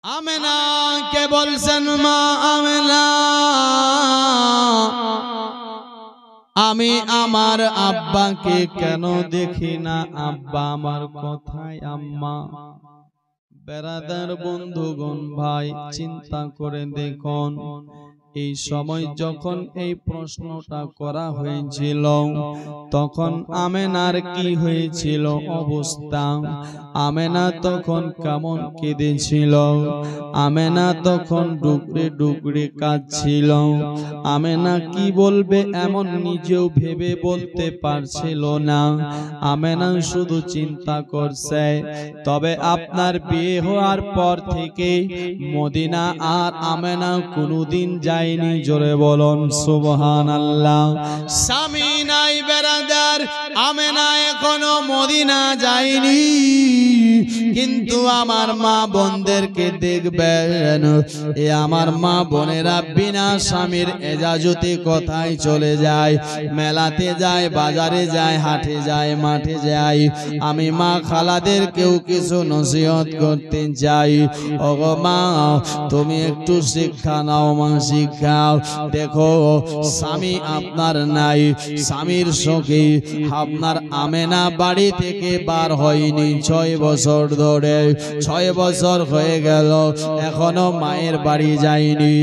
আমেনা কে বলছেন মা আমেনা আমি আমার আব্বাকে কেন দেখি না, আব্বা আমার কোথায় আম্মা? বেরাদার বন্ধুগণ ভাই চিন্তা করে দেখুন, এই সময় যখন এই প্রশ্নটা করা হয়েছিল তখন আমেনার কি হয়েছিল অবস্থা? আমেনা তখন কেমন কেঁদেছিল? আমেনা তখন ডুকরে ডুকরে কাঁদছিল। আমেনা কি বলবে এমন নিজেও ভেবে বলতে পারছিল না। আমেনা শুধু চিন্তা করছে। তবে আপনার বিয়ে হওয়ার পর থেকে মদিনা আর আমেনা কোনোদিন যায়নি। জোরে বলুন সুবহানাল্লাহ। স্বামী নাই বেরাদার, আমেনা এখনো মদিনা যায়নি, কিন্তু আমার মা বোনদেরকে দেখবেন, এ আমার মা বোনেরা বিনা স্বামীর এজাজতে কোথায় চলে যায়, মেলাতে যায়, বাজারে যায়, হাটে যায়, মাঠে যায়। আমি মা খালাদেরকেও কিছু নসিহত করতে চাই। ওগো মা, তুমি একটু শিক্ষা নাও মা, শিক্ষাও। দেখো স্বামী আপনার নাই, স্বামীর শোকে আপনার আমেনা বাড়ি থেকে বার হয়নি 6 বছর ধরে। 6 বছর হয়ে গেল এখনো মায়ের বাড়ি যায়নি।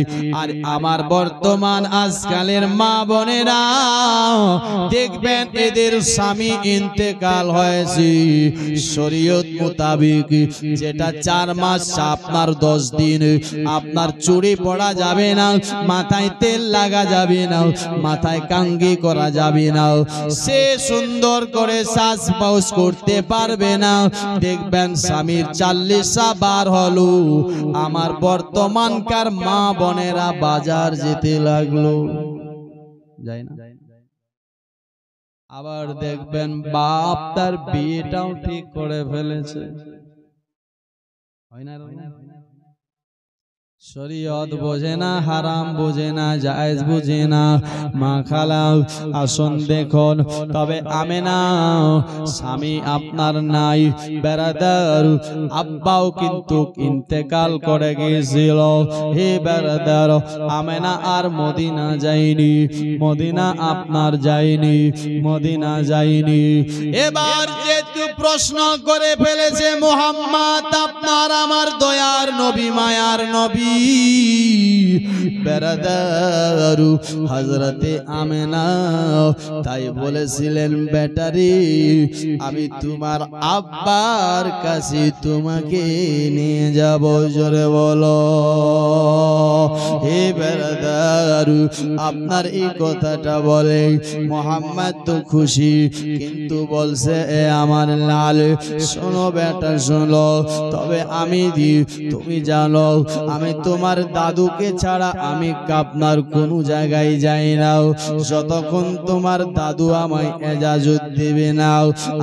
আর আমার বর্তমান আজকালের মা বোনেরা দেখবেন এদের স্বামী ইন্তেকাল হয়েছে শরীয়ত মোতাবেক, যেটা 4 মাস আপনার 10 দিন আপনার চুড়ি পড়া যাবে না, মাথায় তেল লাগা যাবে না, মাথায় কাঙ্গি করা যাবে না, সে সুন্দর করে সাজ পাউস করতে পারবে না। দেখবেন স্বামীর 40 বার হলো, আমার বর্তমানকার মা বোনেরা বাজার যেতে লাগলো, যায় না। আবার দেখবেন বাপ তার বিয়েটাও ঠিক করে ফেলেছে, হয় না? শরীয়ত বোঝে না, হারাম বোঝে না, জায়েজ বোঝে না। মা খালা আসুন দেখুন, তবে আমেনা স্বামী আপনার নাই বেরাদার, আব্বাও কিন্তু ইন্তেকাল করে গিয়েছিল। হে বেরাদার, আমেনা আর মদিনা যায়নি, মদিনা আপনার যায়নি, মদিনা যায়নি। এবার যেহেতু প্রশ্ন করে ফেলেছে মুহাম্মদ আপনার আমার দয়ার নবী, মায়ার নবী, বেরাদারু হযরতে আমেনা তাই বলেছিলেন, বেটারি আমি তোমার আব্বার কাছে তোমাকে নিয়ে যাব। জোরে বলো। হে বেরাদারু, আপনার এই কথাটা বলে মুহাম্মদ তো খুশি, কিন্তু বলছে এ আমার লাল শোনো বেটা শোনো, তবে আমি তুমি জানো আমি তোমার দাদুকে ছাড়া আমি আপনার কোনো জায়গায় যাই না। যতক্ষণ তোমার দাদু আমায় এজাজত দেবে না,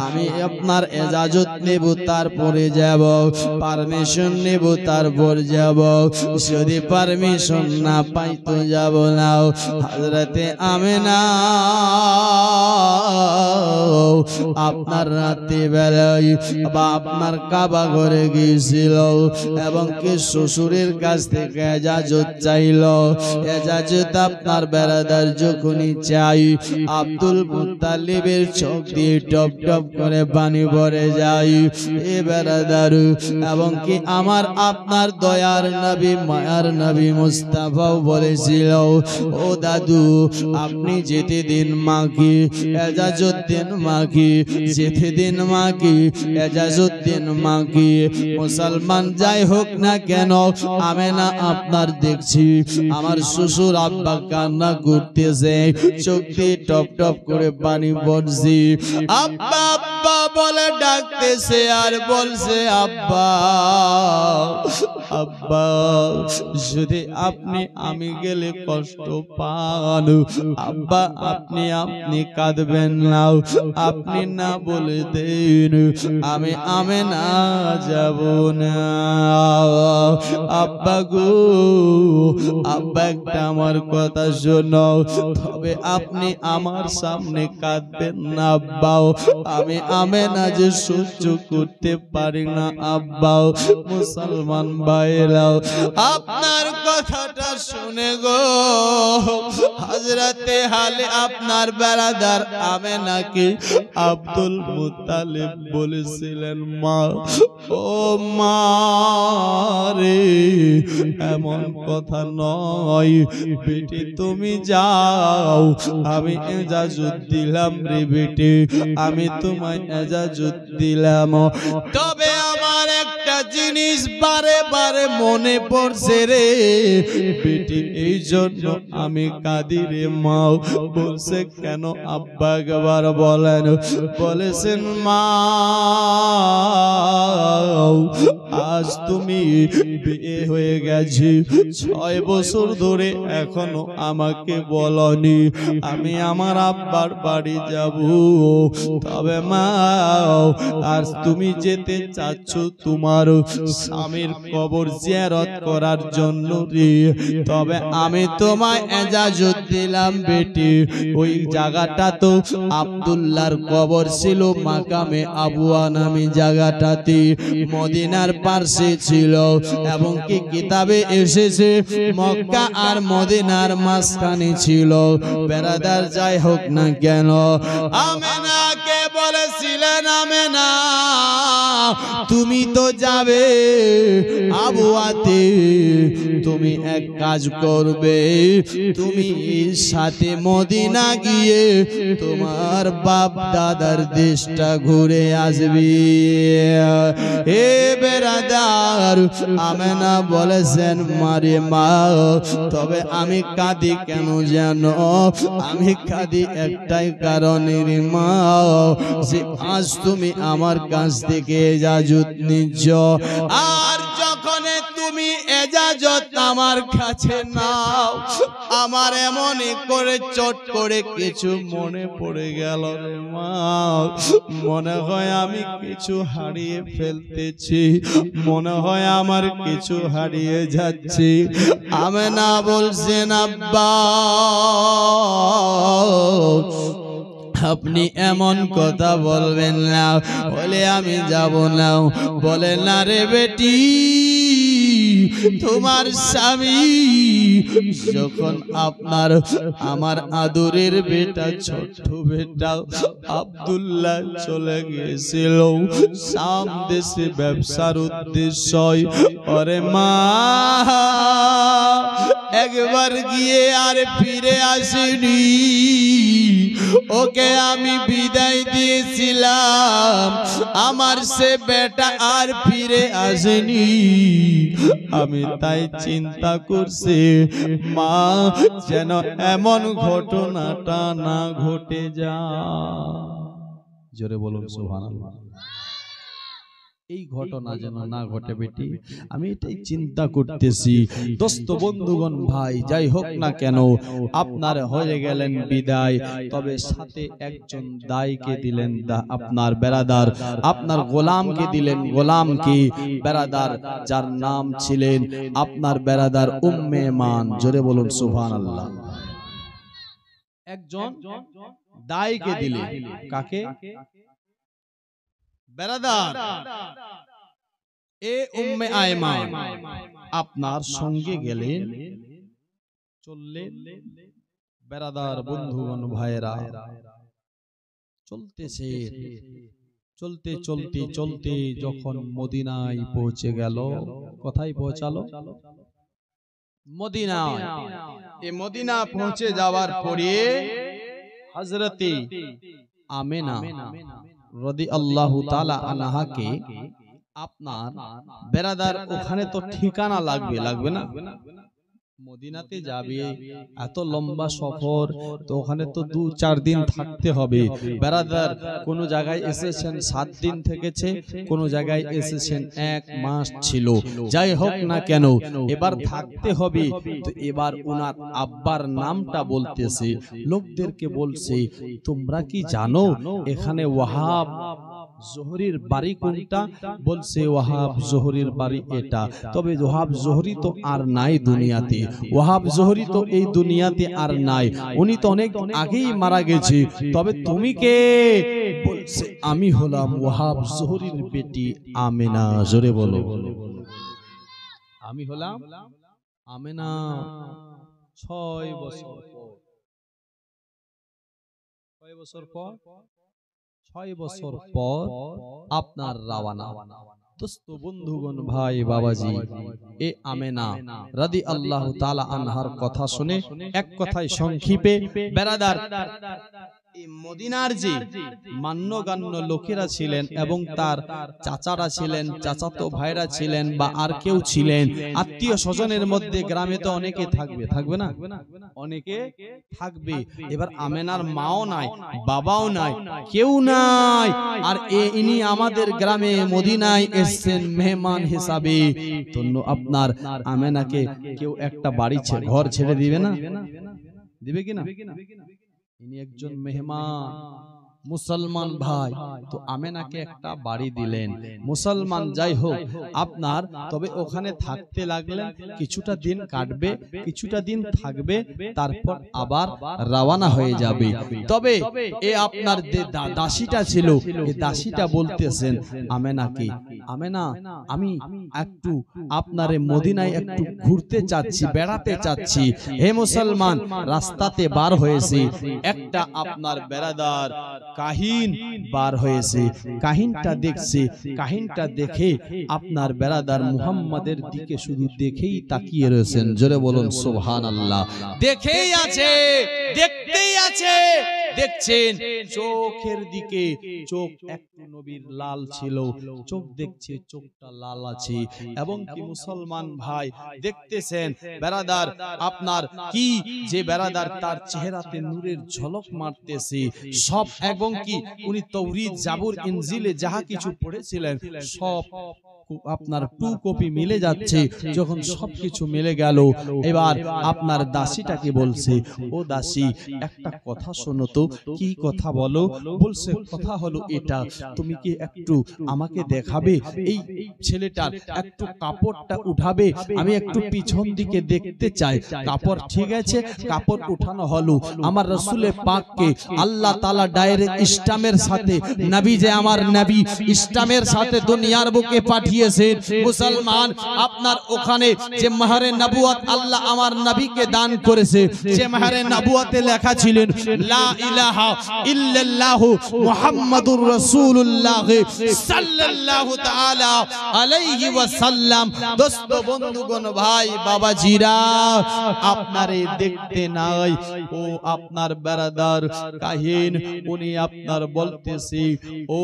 আমি আপনার এজাজত নেব, তারপরে যাব, পারমিশন নেব, তারপর যাব। যদি পারমিশন না পাই তো যাব না। হযরতে আমেনা আপনার রাতে বেলায় বা আপনার কাবা ঘরে গিয়েছিল এবং কি শ্বশুরের কাছ থেকে এজাজত চাইল। এজাজত আপনার বেরাদার যখনই চাই, আব্দুল মুত্তালিবের চোখ দিয়ে টপ টপ করে পানি ভরে যায়। এ বেরাদার, এবং কি আমার আপনার দয়ার নবী, মায়ার নবী মুস্তাফাও বলেছিল, ও দাদু আপনি যেতে দিন মাকে, এজাজত দিন মাকে, যেতে দিন মাকে, এজাজত দিন মাকে। মুসলমান যাই হোক না কেন, আমেনা আপনার দেখছি আমার শ্বশুর আব্বা কান্না করতেছে, চোখ দিয়ে টপ টপ করে পানি পড়ছে। আব্বা আব্বা বলে ডাকতেছে আর বলছে, আব্বা আব্বা যদি আপনি আমি গেলে কষ্ট পান, আব্বা আপনি কাঁদবেন না, আপনি না বলে দেন আমি আমেনা যাব না। আব্বা গো আব্বা একটা আমার কথা শোনো, তবে আপনি আমার সামনে কাঁদবেন না আব্বা, আমি আমেনা যে সহ্য করতে পারি না আব্বা। মুসলমান ভাইরাও আপনার কথাটা শুনে গো হযরতে হালে আপনার বেরাদার আমেনাকে আব্দুল মুত্তালিব বলেছিলেন, মা ও মা রে এমন কথা নয় বেটি, তুমি যাও, আমি ইজাজত দিলাম রে বেটি, আমি তোমায় ইজাজত দিলাম, তবে আমার একটা জিনিস বারে বারে মনে পড়ছে রে বেটি, এই জন্য আমি কাঁদি রে মা। বলছে কেন আব্বা একবার বলেন। বলেছেন মা আজ তুমি বিয়ে হয়ে গেছি 6 বছর ধরে এখনো আমাকে বলনি আমি আমার আব্বার বাড়ি যাব, তবে মা আজ তুমি যেতে চাচ্ছ তোমার স্বামীর কবর জিয়ারত করার জন্য রে, তবে আমি তোমায় ইজাজত দিলাম বেটি, ওই জায়গাটা তো আব্দুল্লাহর কবর ছিল, মাকামে আবুয়া নামে জায়গাটাতে মদিনার পাশে ছিল, এবং কি কিতাবে এসেছে মক্কা আর মদিনার মাঝখানে ছিল। বেরাদার যাই হোক না কেন আমেনাকে বলেছিলেন, আমেনা তুমি তো যাবে আবুয়াতে, তুমি এক কাজ করবে, তুমি সাথে মদিনা গিয়ে তোমার বাপ দাদার দেশটা ঘুরে আসবি। হে বেরাদার আমেনা বলেছেন মারে মা, তবে আমি কাঁদি কেন জানো, আমি কাঁদি একটাই কারণে রে মা, যে আজ তুমি আমার কাছ থেকে ইজাজত নিচ্ছ, আর যখন তুমি ইজাজত আমার কাছে নাও আমার এমনই করে চট করে কিছু মনে পড়ে গেল রে মা, মনে হয় আমি কিছু হারিয়ে ফেলতেছি, মনে হয় আমার কিছু হারিয়ে যাচ্ছি। আমেনা বলছেন আব্বা আপনি এমন কথা বলবেন না, বলে আমি যাব না। বলে না রে বেটি, তোমার স্বামী যখন আপনার আমার আদরের বেটা ছোট্ট বেটা আব্দুল্লাহ চলে গিয়েছিল শাম দেশে ব্যবসার উদ্দেশ্যে, ওরে মা একবার গিয়ে আর ফিরে আসেনি, ওকে আমি বিদায় দিয়েছিলাম, আমার সে বেটা আর ফিরে আসেনি, আমি তাই চিন্তা করছি মা যেন এমন ঘটনাটা না ঘটে যায়। জোরে বলুন সুবহানাল্লাহ। এই ঘটনা যেন না ঘটে বেটি, আমি এটাই চিন্তা করতেছি। দোস্ত বন্ধুগণ ভাই যাই হোক না কেন আপনার হয়ে গেলেন বিদায়, তবে সাথে একজন দায়কে দিলেন, আপনার বেরাদার, আপনার গোলামকে দিলেন, গোলামকে বেরাদার যার নাম ছিলেন আপনার বেরাদার উম্মে মান। জোরে বলুন সুবহানাল্লাহ। একজন দায়কে দিলেন, কাকে? বেরাদার এ উম্মে আয়মান আপনার সঙ্গে গেলেন, চললেন। বেরাদার বন্ধুগণ ভাইরা চলতেছে, চলতে চলতে চলতে যখন মদিনায় পৌঁছে গেল, কোথায় পৌঁছালো? মদিনায়। এই মদিনা পৌঁছে যাওয়ার পরে হযরতে আমেনা রাদিয়াল্লাহু তাআলা আনহাকে আপনার বেরাদার ওখানে তো ঠিকানা লাগবে না, মদিনাতে যাবে এত লম্বা সফর, তো ওখানে তো 2-4 দিন থাকতে হবে। বেরাদার কোন জায়গায় এসেছেন 7 দিন থেকেছে, কোন জায়গায় এসেছেন 1 মাস ছিল, যাই হোক না কেন এবার থাকতে হবে। তো এবার ওনার আব্বার নামটা বলতেছে, লোকদেরকে বলছে তোমরা কি জানো এখানে ওয়াহাব জোহরির বাড়ি কোনটা? বলছে ওয়াহাব জোহরির বাড়ি এটা। তবে ওয়াহাব জোহরি তো আর নাই দুনিয়াতে, ওয়াহাব জোহরি তো এই দুনিয়াতে আর নাই, উনি তো অনেক আগেই মারা গেছে। তবে তুমি কে? বলছে আমি হলাম ওয়াহাব জোহরির বেটি আমেনা। জোরে বলো, আমি হলাম আমেনা। 6 বছর পর, কয় বছর পর? 6 বছর পর আপনার রাওয়ানা। দোস্ত বন্ধুগণ ভাই বাবাজি, এ আমেনা রাদিয়াল্লাহু তাআলা আনহার কথা শুনে এক কথায় সংক্ষেপে বেরাদার, এই মদিনার যে মান্যগণ্য লোকেরা ছিলেন এবং তার চাচারা ছিলেন, চাচাতো ভাইরা ছিলেন, বা আর কেউ ছিলেন আত্মীয় স্বজনের মধ্যে, গ্রামে তো অনেকে থাকবে, থাকবে না? অনেকে থাকবে। এবার আমেনার মাও নাই, বাবাও নাই, কেউ নাই, আর ইনি আমাদের গ্রামে মদিনায় এসেছেন মেহমান হিসাবে। তো আপনার আমেনাকে কেউ একটা বাড়ি ঘর ছেড়ে দিবে না? দিবে কিনা? ইনি একজন মেহমান, মুসলমান ভাই, তো আমেনাকে একটা বাড়ি দিলেন। মুসলমান যাই হোক আপনার, তবে ওখানে থাকতে লাগলেন, কিছুটা দিন কাটবে, কিছুটা দিন থাকবে, তারপর আবার রওনা হয়ে যাবে। তবে এ আপনার যে দাসীটা ছিল, এই দাসীটা বলতেছেন আমেনাকে, আমেনা আমি একটু আপনার মদিনায় একটু ঘুরতে চাচ্ছি, বেড়াতে চাচ্ছি। হে মুসলমান, রাস্তাতে বার হয়েছে, একটা আপনার বেরাদার কাহিন বার হয়েছে, কাহিনটা দেখছে, কাহিনটা দেখে আপনার বেরাদার মুহাম্মাদের দিকে শুধু দেখেই তাকিয়ে রয়েছেন। জোরে বলুন সুবহানাল্লাহ। দেখেই আছে, দেখতেই আছে, দেখছেন চোখের দিকে, চোখ একটু নবীর লাল ছিল, চোখ দেখছে চোখটা লাল আছে। এবং কি মুসলমান ভাই দেখতেছেন বেরাদার আপনার কি যে বেরাদার তার চেহারাতে নূরের ঝলক মারতেছে সব। এবং কি উনি তাওরীত, জাবুর, ইনজিলে যাহা কিছু পড়েছিলেন সব আপনার 2 কপি মিলে যাচ্ছে। যখন সবকিছু মিলে গেল, এবার আপনার দাসীটাকে বলছে, ও দাসী একটা কথা শোনো তো। কি কথা বলো? বলছে কথা হলো এটা, তুমি কি একটু আমাকে দেখাবে, এই ছেলেটার একটু কাপড়টা উঠাবে, আমি একটু পিছন দিকে দেখতে চাই। কাপড় ঠিক আছে, কাপড় উঠানো হলো। আমার রাসূলে পাককে আল্লাহ তাআলা ডাইরেক্ট ইসলামের সাথে, নবী যে আমার নবী ইসলামের সাথে দুনিয়ার বুকে পাঠিয়ে মুসলমান আপনার ওখানে যে মাহরে নবুয়ত আল্লাহ আমার নবীকে দান করেছে, সে মাহরে নবুয়তে লেখা ছিলেন লা ইলাহা ইল্লাল্লাহু মুহাম্মাদুর রাসূলুল্লাহ সাল্লাল্লাহু তাআলা আলাইহি ওয়াসাল্লাম। দোস্ত বন্ধুগণ ভাই বাবাজিরা, আপনারে দেখতে নাই ও আপনার বেরাদার কাহিন, উনি আপনার বলতেছি, ও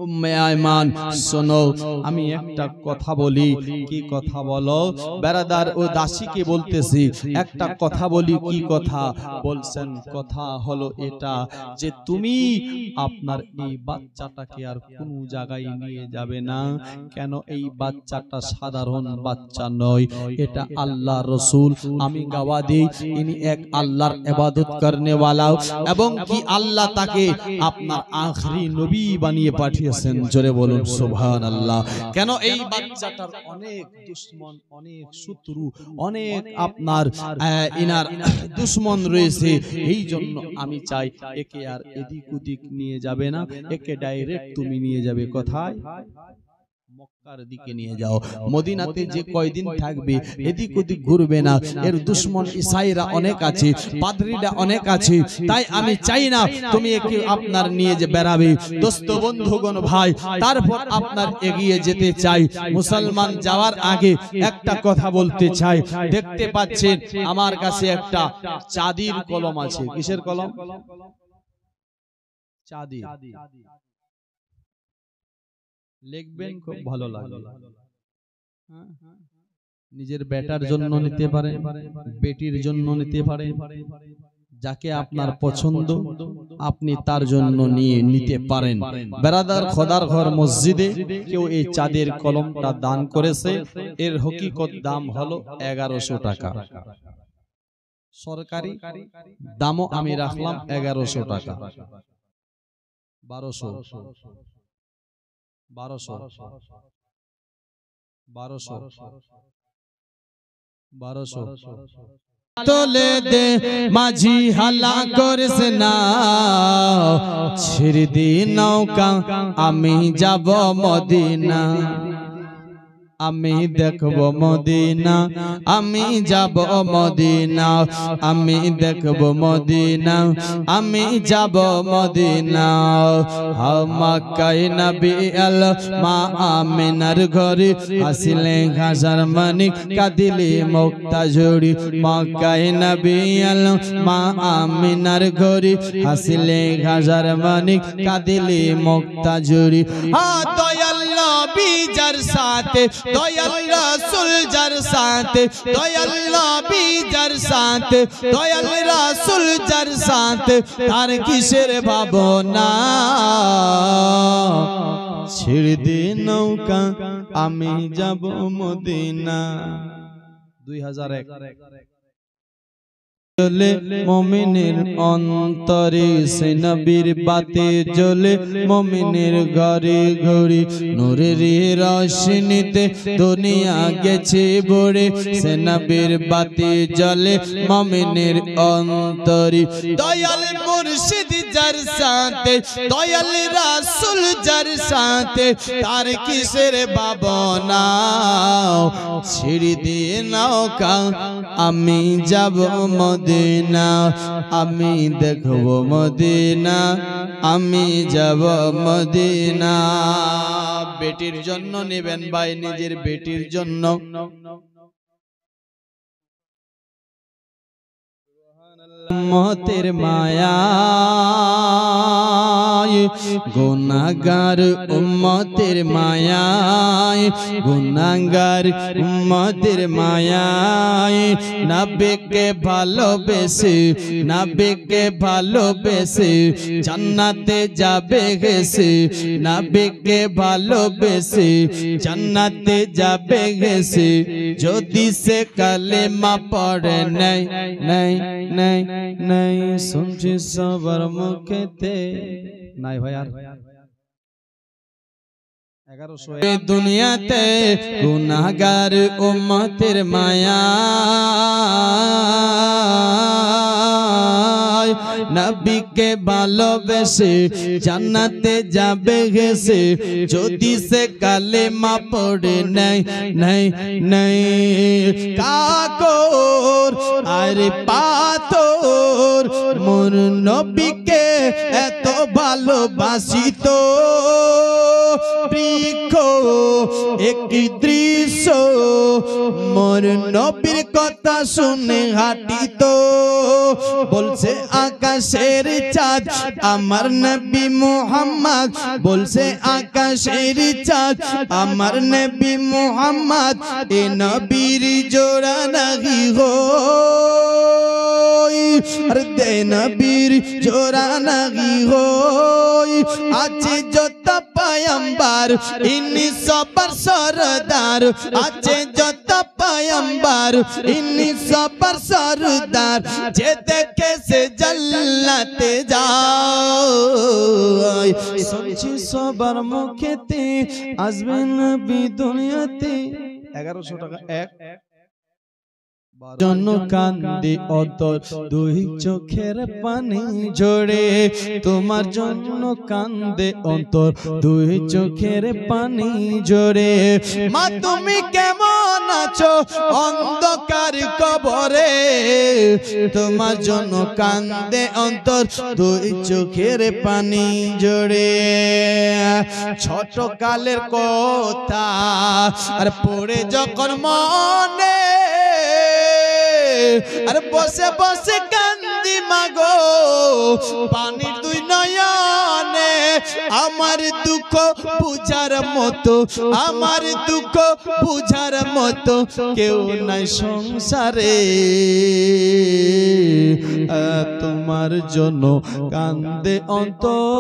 উম্মে আয়মান শোনো, আমি একটা কথা বলি। কি কথা বলো? বেরাদার ও দাসীকে বলতেছি একটা কথা বলি। কি কথা বলছেন? কথা হলো এটা যে তুমি আপনার এই বাচ্চাটাকে আর কোনো জায়গায় নিয়ে যাবে না। কেন? এই বাচ্চাটা সাধারণ বাচ্চা নয়, এটা আল্লাহ রসুল। আমি গাওয়া দিই ইনি এক আল্লাহর ইবাদত করনে ওয়ালা, এবং কি আল্লাহ তাকে আপনার আখরি নবী বানিয়ে পাঠিয়েছেন। জোরে বলুন সুবহানাল্লাহ। কেন? এই বাচ্চাটার অনেক দুশমন, অনেক শত্রু, অনেক আপনার ইনার দুশমন রয়েছে। এই জন্য আমি চাই একে আর এদিক ওদিক নিয়ে যাবে না, একে ডাইরেক্ট তুমি নিয়ে যাবে কোথায়? মক্কার দিকে নিয়ে যাও। মদিনাতে যে কয়দিন থাকবে এদিক ওদিক ঘুরবে না। এর দুশমন ইসাইরা অনেক আছে, পাদ্রীরা অনেক আছে, তাই আমি চাই না তুমি একে আপনার নিয়ে যে বেরাবে। দোস্ত বন্ধুগণ ভাই, তারপর আপনার এগিয়ে যেতে চাই। মুসলমান যাওয়ার আগে একটা কথা বলতে চাই। দেখতে পাচ্ছেন আমার কাছে একটা চাঁদির কলম আছে। কিসের কলম? চাঁদির। লিখবেন, খুব ভালো লাগবে। নিজের বেটার জন্য নিতে পারেন, বেটির জন্য নিতে পারেন, যাকে আপনার পছন্দ আপনি তার জন্য নিতে পারেন। বেরাদার, খোদার ঘর মসজিদে কেউ এই চাঁদের কলমটা দান করেছে। এর হকিকত দাম হলো 1100 টাকা। সরকারি দামও আমি রাখলাম 1100 টাকা। 1200 তোলে দে মাঝি হালা করিস না, ছেড়ে দি নৌকা আমি যাব মদিনা, আমি দেখব মদিনা, আমি যাব মদিনা, আমি দেখব মদিনা, আমি যাব মদিনা। মক্কায় নবী আল মা আমিনার ঘরে হাসিলে হাজার মানিক কাঁদিলে মুক্তা ঝুড়ি। মক্কায় নবী আল মা আমিনার ঘরে হাসিলে হাজার মানিক কাঁদিলে মুক্তা ঝুড়ি। দয়াল নবী যার সাথে, দয়াল রাসূল যার সাথে, দয়াল নবী যার সাথে, দয়াল রাসূল যার সাথে, তার কিসের ভাবনা। ছেড়ে দে নৌকা আমি যাব মদিনা। 2001 জ্বলে মুমিনের অন্তরে, সে নবীর বাতে জ্বলে মুমিনের ঘরে ঘরে। নূরের রোশনীতে দুনিয়া গেছে ভরে, সে নবীর বাতে জ্বলে মুমিনের অন্তরে। দয়াল মুর্শিদ যার সাথে, দয়াল রাসূল যার সাথে, তার কিসের ভাবনা। ছেড়ে দে নৌকা আমি যাব মদিনা, আমি দেখব মদিনা, আমি যাব মদিনা। বেটির জন্য নেবেন ভাই, নিজের বেটির জন্য। উম্মতের মায়ায় গুনাহগার, উম্মতের মায়ায় গুনাহগার, উম্মতের মায়ায় নবীকে ভালোবেসে, নবীকে ভালোবেসে জান্নাতে যাবে গেছে, নবীকে ভালোবেসে জান্নাতে যাবে গেছে। যদি সে কালেমা পড়ে নাই নাই নাই নাই, শুনছি সবার মুখেতে নাই ভাই। আর 1100 দুনিয়াতে গুনাহগার উম্মতের মায়া, নবীকে ভালোবেসে জান্নাতে যাবে গেছে। যদি সে কালেমা পড়ে নাই নাই নাই, কাকর আরে পাথর মোর নবীকে এত ভালোবাসিত। বৃক্ষ একটি দৃশ্য মোর নবীর কথা শুনে হাঁটিত। বলছে আকাশের চাঁদ আমার নবী মুহাম্মদ, বলছে আকাশের চাঁদ আমার নবী মুহাম্মদ। এ নবীর জোড়া নাহি হই, আরে দে নবীর জোড়া নাহি হই। আছে যত পয়গম্বর ইনি সবার সরদার, আছে যত পয়গম্বর ইনি সবার সরদার। যে দেখে সে জান্নাতে যায়, শুনছি সবার মুখেতে আসবে নবী দুনিয়াতে। 1100 টাকা এক জন্য কান্দে অন্তর, দুই চোখের পানি ঝরে। তোমার জন্য কান্দে অন্তর, দুই চোখের পানি ঝরে। মা তুমি কেমন আছো অন্ধকার কবরে, তোমার জন্য কান্দে অন্তর, দুই চোখের পানি ঝরে। ছোট কালের কথা আর পড়ে যখন মনে, আর বসে বসে কান্দি মাগো পানির দুই নয়নে। আমার দুঃখ বুঝার মতো, আমার দুঃখ বুঝার মতো কেউ নাই সংসারে। তোমার জন্য কান্দে অন্তর,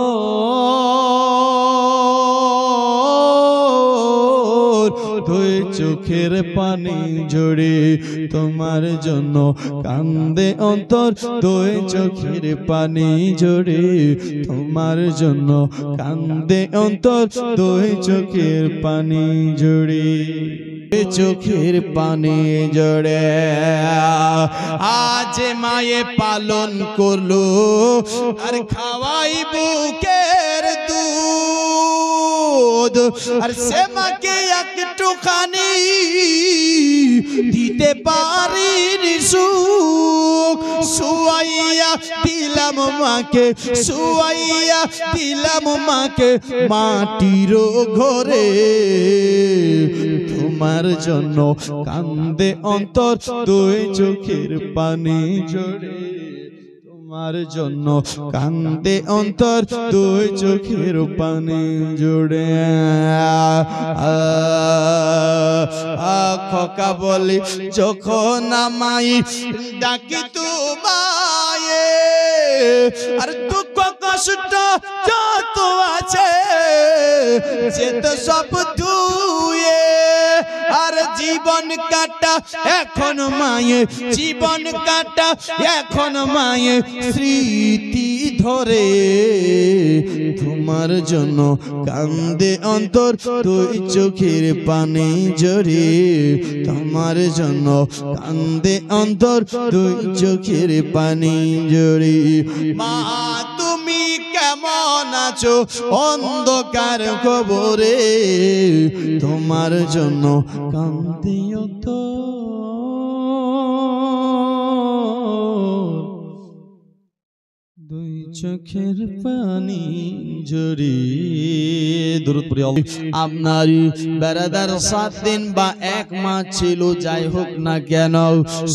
দুই চোখের পানি ঝরে তোমার জন্য কান্দে অন্তর দুই চোখের পানি ঝরে তোমার জন্য কান্দে অন্তর দুই চোখের পানি ঝরে চোখের পানি ঝরে আজ মায়ে পালন করলো আর খাওয়াই বুকের দুধ আর সে মাকে একটুখানি দিতে পারি সুখ শুয়াইয়া দিলাম মাকে শুয়াইয়া দিলাম মাকে মাটির ঘরে তোমার জন্য কান্দে অন্তর দুই চোখের পানি ঝরে তোমার জন্য কান্দে অন্তর দুই চোখের পানি ঝরে খোকা বলি যখন আমাই ডাকি তোমায় আর দুঃখ কষ্ট যত আছে যেত সব ধুয়ে আর জীবন কাটা এখন মায়ে জীবন কাটা এখন মায়ে স্মৃতি ধরে তোমার জন্য কান্দে অন্তর দুই চোখের পানি ঝরে তোমার জন্য কান্দে অন্তর দুই চোখের পানি ঝরে মা তুমি কেমন আছো অন্ধকার কবরে তোমার জন্য কান্দে অন্তর দুই চোখের পানি ঝরে দরুদ পড়ি আপনার বেরাদার 7 দিন বা 1 মাস ছিল যাই হোক না কেন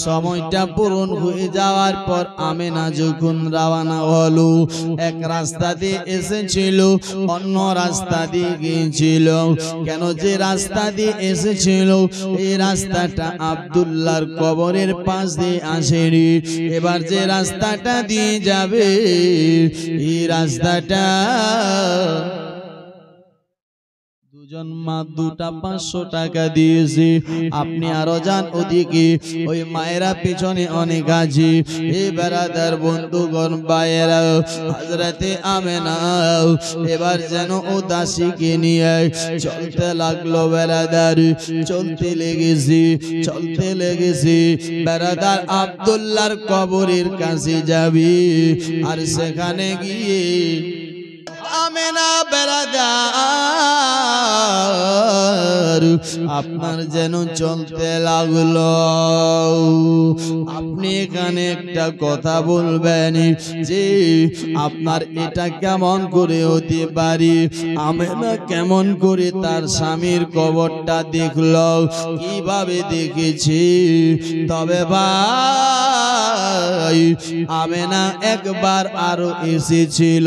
সময়টা পূরণ হয়ে যাওয়ার পর আমেনা যখন রওনা হলো এক রাস্তা দিয়ে এসেছিল অন্য রাস্তা দিয়ে গিয়েছিল কেন যে রাস্তা দিয়ে এসেছিল এই রাস্তাটা আব্দুল্লাহর কবরের পাশ দিয়ে আসেনি এবার যে রাস্তাটা দিয়ে যাবে এই রাস্তাটা দুজন মা দুটা 500 টাকা দিয়েছে আপনি আরো যান ওদিকে ওই মায়েরা পিছনে অনেক আছে এই বেরাদার বন্ধুগণ ভাইয়েরা হযরতে আমেনা এবার যেন ও দাসীকে নিয়ে চলতে লাগলো বেরাদার চলতে লেগেছে বেরাদার আব্দুল্লাহর কবরের কাছে যাবে আর সেখানে গিয়ে আমেনা বেরাদার আপনার যেন চলতে লাগলো আপনি এখানে একটা কথা বলবেন যে আপনার এটা কেমন করে হতে পারে আমেনা কেমন করে তার স্বামীর কবরটা দেখলো কিভাবে দেখেছি তবে ভাই আমেনা একবার আরো এসেছিল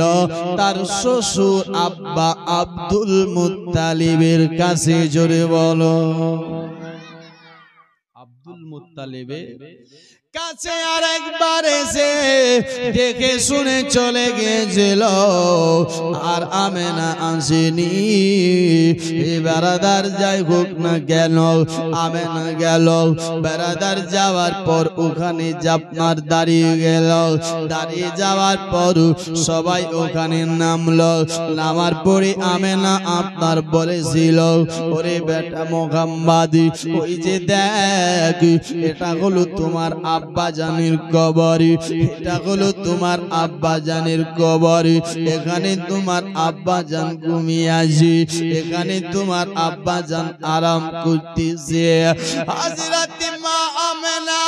তার শ্বশুর আব্বা আব্দুল মুত্তালিবের কাছে জোরে বলো আব্দুল মুত্তালিবের কাছে আর একবার এসে দেখে শুনে চলে গিয়েছিল আর আমেনা আসেনি বেরাদার যাই হোক না কেন আমেনা গেল বেরাদার যাওয়ার পর ওখানে আপনার দাঁড়িয়ে গেল দাঁড়িয়ে যাওয়ার পর সবাই ওখানে নামলো নামার পরে আমেনা আপনার বলেছিল ওরে বেটা মুহাম্মদ ওই যে দেখ এটা হলো তোমার আব্বা জানের কবর এটা হলো তোমার আব্বা জানের কবর এখানে তোমার আব্বা জান ঘুমিয়ে আছে এখানে তোমার আব্বা জান আরাম করতেছে হযরত মা আমেনা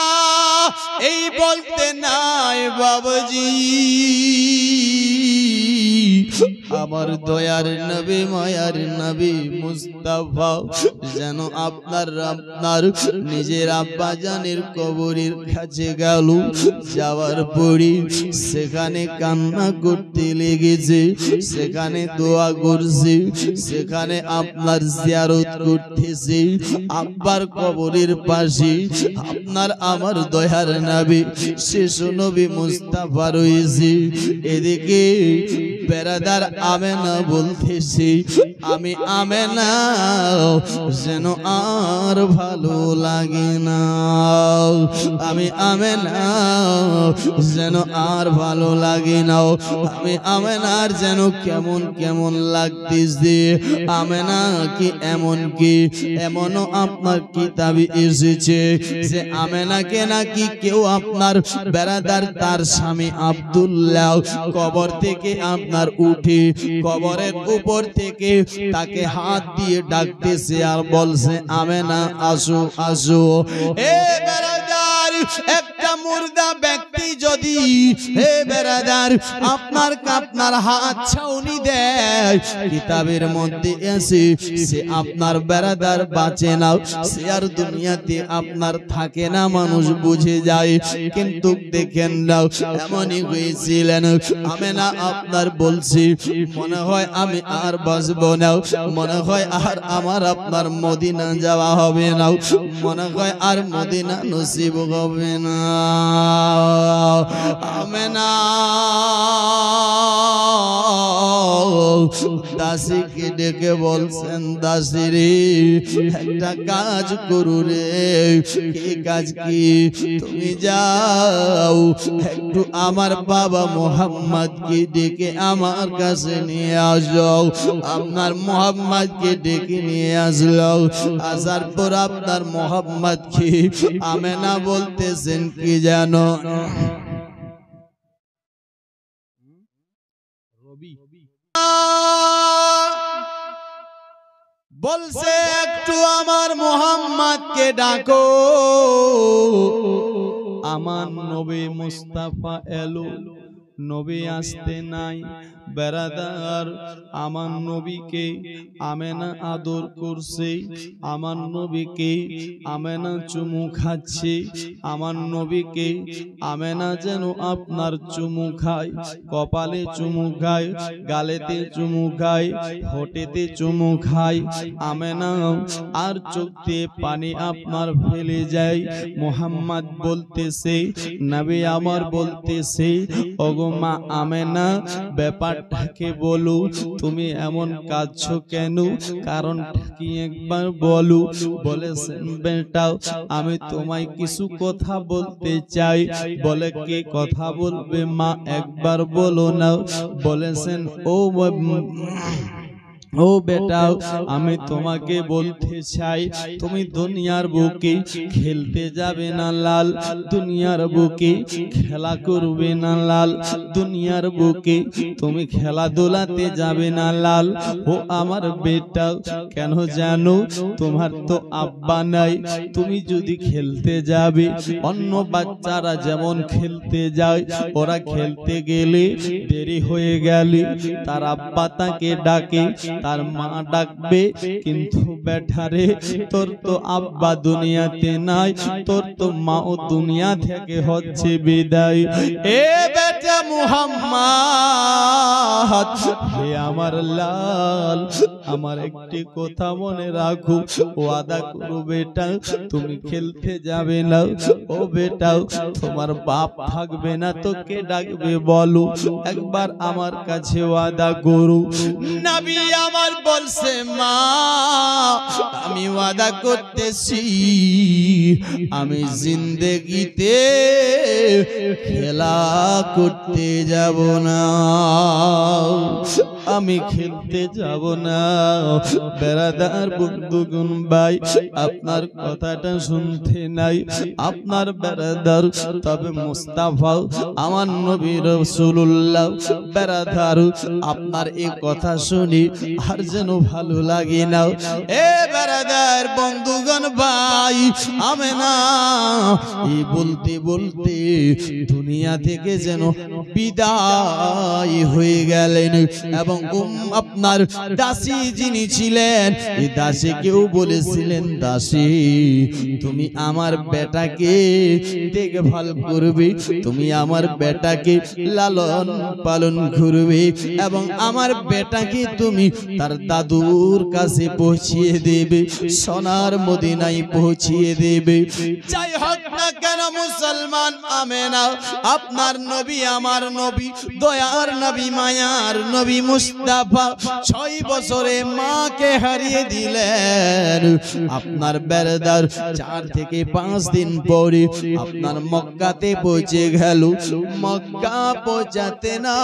এই বলতে নাই বাবাজি আমার দয়ার নবী মায়ার নবী মুস্তাফা যেন আপনার নিজের আব্বা জানের কবরের কাছে গেল যাওয়ার পরে সেখানে কান্না করতে লেগেছে সেখানে দোয়া করছে সেখানে আপনার জিয়ারত করতেছে আব্বার কবরের পাশে আপনার আমার দয়ার নবী শেষ নবী মুস্তাফা রয়েছে এদিকে বেরাদার আমেনা বলতেছি, আমি আমেনা যেন আর ভালো লাগে না, আমি আমেনা যেন আর ভালো লাগে না, আমি আমেনার যেন কেমন কেমন লাগতেছে। আমেনা কি এমন কি এমনও আপনার কিতাবে এসেছে যে আমেনাকে নাকি কেউ আপনার বেরাদার তার স্বামী আব্দুল্লাহ কবর থেকে আপনার উঠে কবরের উপর থেকে তাকে হাত দিয়ে ডাকতেছে আর বলছে আমেনা আসো আসো। এ বেরাদার, একটা মুর্দা ব্যক্তি যদি হে বেরাদার আপনার হাত ছাউনি দেয়, কিতাবের মধ্যে আছে সে আপনার বেরাদার বাঁচে না, সে আর দুনিয়াতে আপনার থাকে না, মানুষ বুঝে যায়। কিন্তু দেখেন না এমনই হয়েছিলেন। আমেনা আপনার বলছি মনে হয় আমি আর বাঁচবো না, মনে হয় আর আমার আপনার মদিনা যাওয়া হবে না, মনে হয় আর মদিনা নসিব হবে না। আমেনা দাসীকে ডেকে বলছেন, দাসী রে একটা কাজ করু রে। কি কাজ? কি? তুমি যাও একটু আমার বাবা মোহাম্মদকে ডেকে আমার কাছে নিয়ে আসো। আপনার মোহাম্মদকে ডেকে নিয়ে আসলো, আসার পর আপনার মোহাম্মদকে আমেনা বলতেছেন কি জানো? বলছে একটু আমার মোহাম্মদকে ডাকো, আমার নবী মুস্তাফা এলো। নবী আসতে নাই বেরাদার, আমার নবীকে আমেনা আদর করছে, আমার নবীকে আমেনা চুমু খাচ্ছে, আমার নবীকে আমেনা যেন আপনার চুমু খায়, কপালে চুমু খায়, গালেতে চুমু খায়, হোঁটেতে চুমু খায়। আমেনা আর চোখ দিয়ে পানি আপনার ফেলে যায়। মোহাম্মদ বলতেছে, নবী আমার বলতেছে, ওগো মা আমেনা ব্যাপারটাকে বলো, তুমি এমন কাঁদছো কেন, কারণটা কি একবার বলো। বলেছেন বেটা আমি তোমায় কিছু কথা বলতে চাই। বলে কে কথা বলবে মা একবার বলো না। বলেছেন ও বেটা আমি তোমাকে বলতে চাই, তুমি দুনিয়ার বুকে খেলতে যাবে না লাল, দুনিয়ার বুকে খেলা করবে না লাল, দুনিয়ার বুকে তুমি খেলাধুলাতে যাবে না লাল। ও আমার বেটা কেন জানো, তোমার তো আব্বা নাই, তুমি যদি খেলতে যাবে অন্য বাচ্চারা যেমন খেলতে যায়, ওরা খেলতে গেলে দেরি হয়ে গেলে তার আব্বা তাকে ডাকে, তার মা ডাকবে, কিন্তু বেটারে তোর তো আব্বা দুনিয়াতে নাই, তোর তো মাও দুনিয়া থেকে হচ্ছে বিদায়। এ বেটা মুহাম্মদ, হে আমার লাল, আমার একটি কথা মনে রাখো, ওয়াদা করো বেটা তুমি খেলতে যাবে না। ও বেটা তোমার বাপ থাকবে না তো কে ডাকবে বলো, একবার আমার কাছে ওয়াদা করো। নবী আমার বলছে মা আমি ওয়াদা করতেছি আমি জিন্দেগিতে খেলা করতে যাব না, আমি খেলতে যাব না। বেরাদার বন্ধুগণ ভাই আপনার কথাটা শুনতে নাই আপনার বেরাদার, তবে মুস্তাফা আমার নবী রাসূলুল্লাহ বেরাদার আপনার এই কথা শুনি আর যেন ভালো লাগে না। এ বেরাদার বন্ধুগণ ভাই আমেনা এই বলতে বলতে দুনিয়া থেকে যেন বিদায় হয়ে গেলেন, এবং আপনার দাসী যিনি ছিলেন এই দাসীকেও বলেছিলেন, দাসী তুমি আমার বেটাকে দেখভাল করবে, তুমি আমার বেটাকে লালন পালন করবে, এবং আমার বেটাকে তুমি তার দাদুর কাছে পৌঁছিয়ে দেবে, সোনার মদিনায় পৌঁছিয়ে দেবে। যাই হোক না কেন মুসলমান আমেনা আপনার নবী আমার নবী দয়ার নবী মায়ার নবী মুস্তাফা 6 বছরে মাকে হারিয়ে দিলেন। আপনার বেরাদার 4 থেকে 5 দিন পরে আপনার মক্কাতে পৌঁছে গেল। মক্কা পৌঁছাতে নাই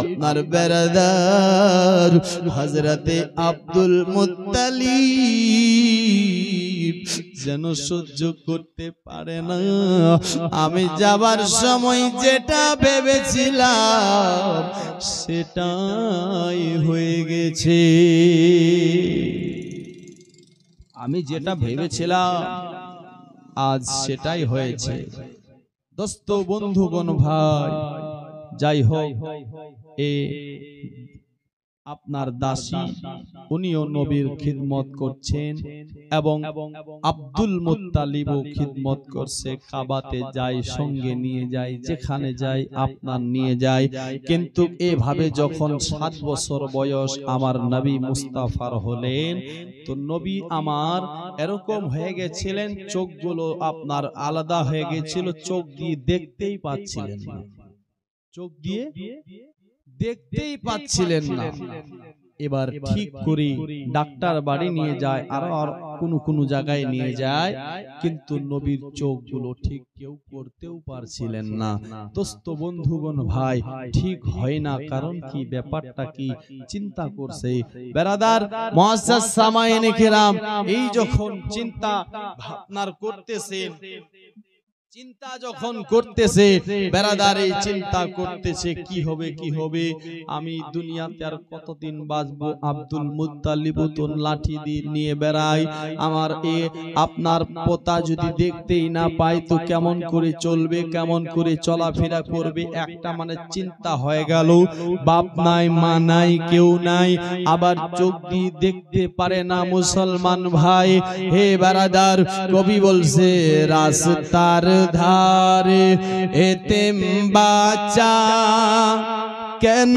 আপনার বেরাদার হযরতে আব্দুল মুত্তালিব যেন সহ্য করতে পারে না। আমি যাবার সময় যেটা ভেবেছিলাম সেটাই হয়ে গেছে। আমি যেটা ভেবেছিলাম আজ সেটাই হয়েছে। দোস্ত বন্ধুগণ ভাই, যাই হোক, এ আপনার দাসী উনিও নবীর খিদমত করছেন এবং আব্দুল মুত্তালিবও খিদমত করছে। কাবাতে যায়, সঙ্গে নিয়ে যায়, যেখানে যায় আপনার নিয়ে যায়। কিন্তু এভাবে যখন 7 বছর বয়স আমার নবী মুস্তাফার হলেন, তো নবী আমার এরকম হয়ে গেছিলেন, চোখগুলো আপনার আলাদা হয়ে গেছিল, চোখ দিয়ে দেখতেই পাচ্ছিলেন না, চোখ দিয়ে দেখতেই পাচ্ছিলেন না। এবার ঠিক করে ডাক্তার বাড়ি নিয়ে যায়, আর কোন জায়গায় নিয়ে যায়, কিন্তু নবীর চোখগুলো ঠিক কেউ করতেও পারছিলেন না। দোস্ত বন্ধুগণ ভাই, ঠিক হয় না, কারণ কি, ব্যাপারটা কি, চিন্তা করছে বেরাদার মুআজ্জাজ সামায়েনে কেরাম। এই যখন চিন্তা ভাবনার করতেছেন, চিন্তা যখন করতেছে বেরাদার, এই চিন্তা করতেছে কি হবে, কি হবে, আমি দুনিয়াতে আর কতদিন বাঁচবো। আব্দুল মুত্তালিব তো লাঠি দিয়ে নিয়ে বেড়াই, আমার আপনার পোতা যদি দেখতেই না পায় তো কেমন করে চলবে, কেমন করে চলাফেরা করবে। একটা মানে চিন্তা হয়ে গেল, বাপ নাই, মা নাই, কেউ নাই, আবার চোখ দিয়ে দেখতে পারে না মুসলমান ভাই। হে বেরাদার, কবি বলছে রাস্তার ধারে এতিম বাচ্চা কেন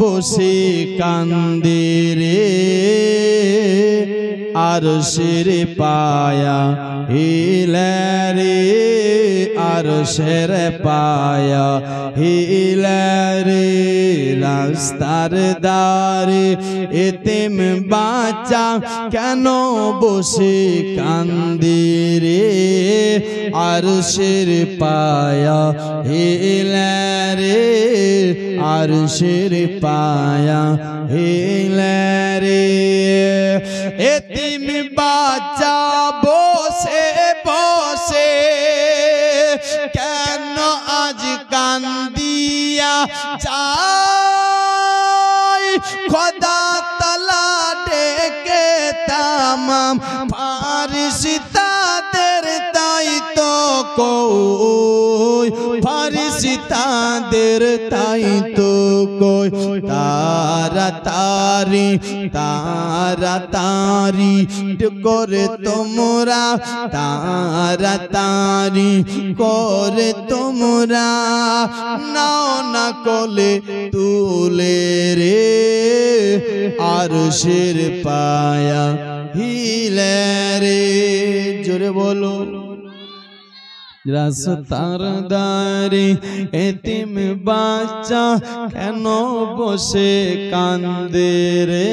বসে কান্দে রে, আরশের পায়া হিলে রে, আরশের পায়া হিলে রে, রাস্তার ধারে এতিম বাচ্চা কেন বসে কান্দে রে, আরশের পায়া হিলে রে, আরশের পায়া হিলে রে। এতিম বাচ্চা বসে বসে কেন আজ কান্দিয়া যায়, খোদা তাআলা ডেকে তামাম ফারিস্তাদের দায়িত্ব কই, ফারিস্তাদের দায়িত্ব কই, তাড়াতাড়ি তাড়াতাড়ি করে তোমরা, তাড়াতাড়ি করে তোমরা নাও না কোলে তুলে রে, আরশের পায়া হিলে রে। জোরে বলো, রাস্তার ধারে এতিম বাচ্চা কেন বসে কান্দে রে,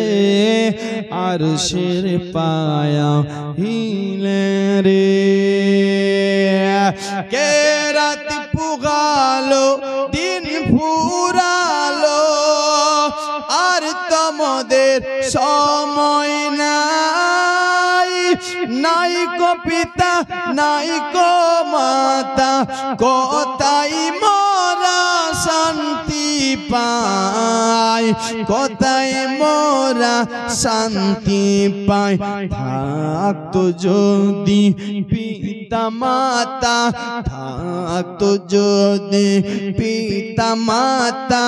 আরশের পায়া হিলে রে। কে রাত পুগালো দিন ফুরালো, আর তোমাদের সময় নাই, নাই কো পিতা নাই কো মাতা, কোথায় মোরা শান্তি পাই, কোথায় মোরা শান্তি পাই। থাকতো যদি পিতা মাতা, থাকতো যদি পিতা মাতা,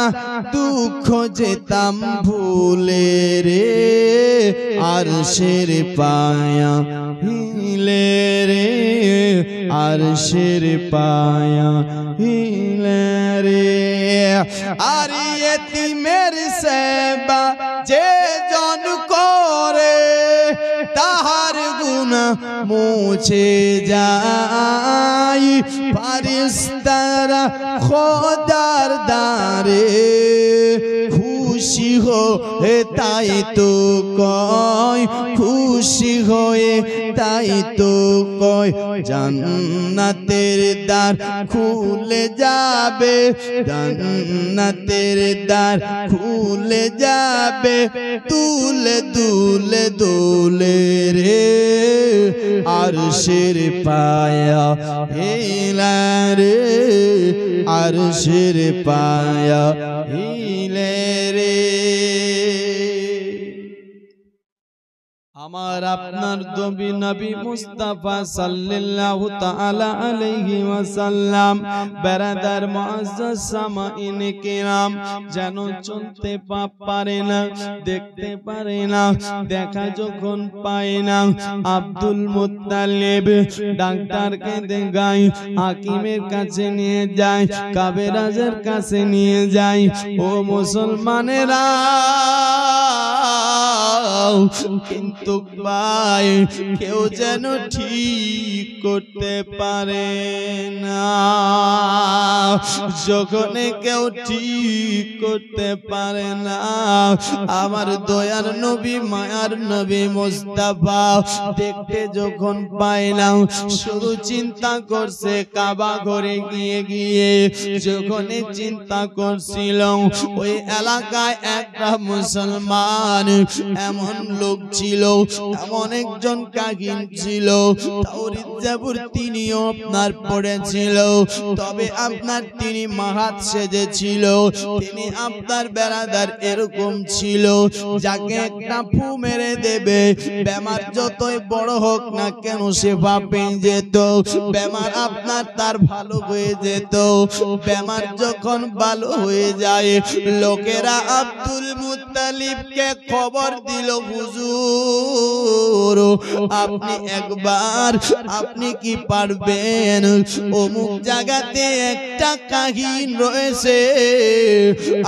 দুঃখ যেতাম ভুলে রে, আরশের পায়া হিলে রে, আরশের পায়া হিলে রে। আর এতিমের সেবা যে জন করে, তাহার গুনাহ মুছে যায় ফারিস্তারা খোদার দারে খুশি হয়ে তাই তো কয় খুশি হয়ে তাই তো কয় জান্নাতের দ্বার খুলে যাবে জান্নাতের দ্বার খুলে যাবে দুলে দুলে দুলে রে আরশের পায়া হিলা রে আরশের পায়া হিলে রে আমার আপনার নবী নবী মুস্তাফা সাল্লাল্লাহু তাআলা আলাইহি ওয়াসাল্লাম বেরাদার মুআজ্জাজ সামাইন কিরাম যেন চলতে পারে না দেখতে পারে না দেখা যখন পায় না আব্দুল মুত্তালিব ডাক্তারকে দেখায় হাকিমের কাছে নিয়ে যায় কাবেরাজের কাছে নিয়ে যায় ও মুসলমানেরা কিন্তু ভাই কেউ যেন ঠিক করতে পারে না যখন কেউ ঠিক করতে পারে না আমার দয়ার নবী মায়ার নবী মুস্তাফা দেখতে যখন পাইলাম শুধু চিন্তা করছে কাবা ঘরে গিয়ে গিয়ে যখন চিন্তা করছিল ওই এলাকায় একটা মুসলমান এমন লোক ছিল এমন একজন কাহিন ছিল তাওরীত জাবুর তিনিও আপনার পড়েছিল তবে আপনার তিনি মাহাত সেজেছিল তিনি আপনার বেরাদার এরকম ছিল যাকে একটা ফু মেরে দেবে বেমার যতই বড় হোক না কেন সেবা পেয়ে যেত বেমার আপনার তার ভালো হয়ে যেত বেমার যখন ভালো হয়ে যায় লোকেরা আব্দুল মুত্তালিবকে খবর দিল হুজুর আপনি একবার আপনি কি পারবেন অমুক জায়গাতে একটা কাহিন রয়েছে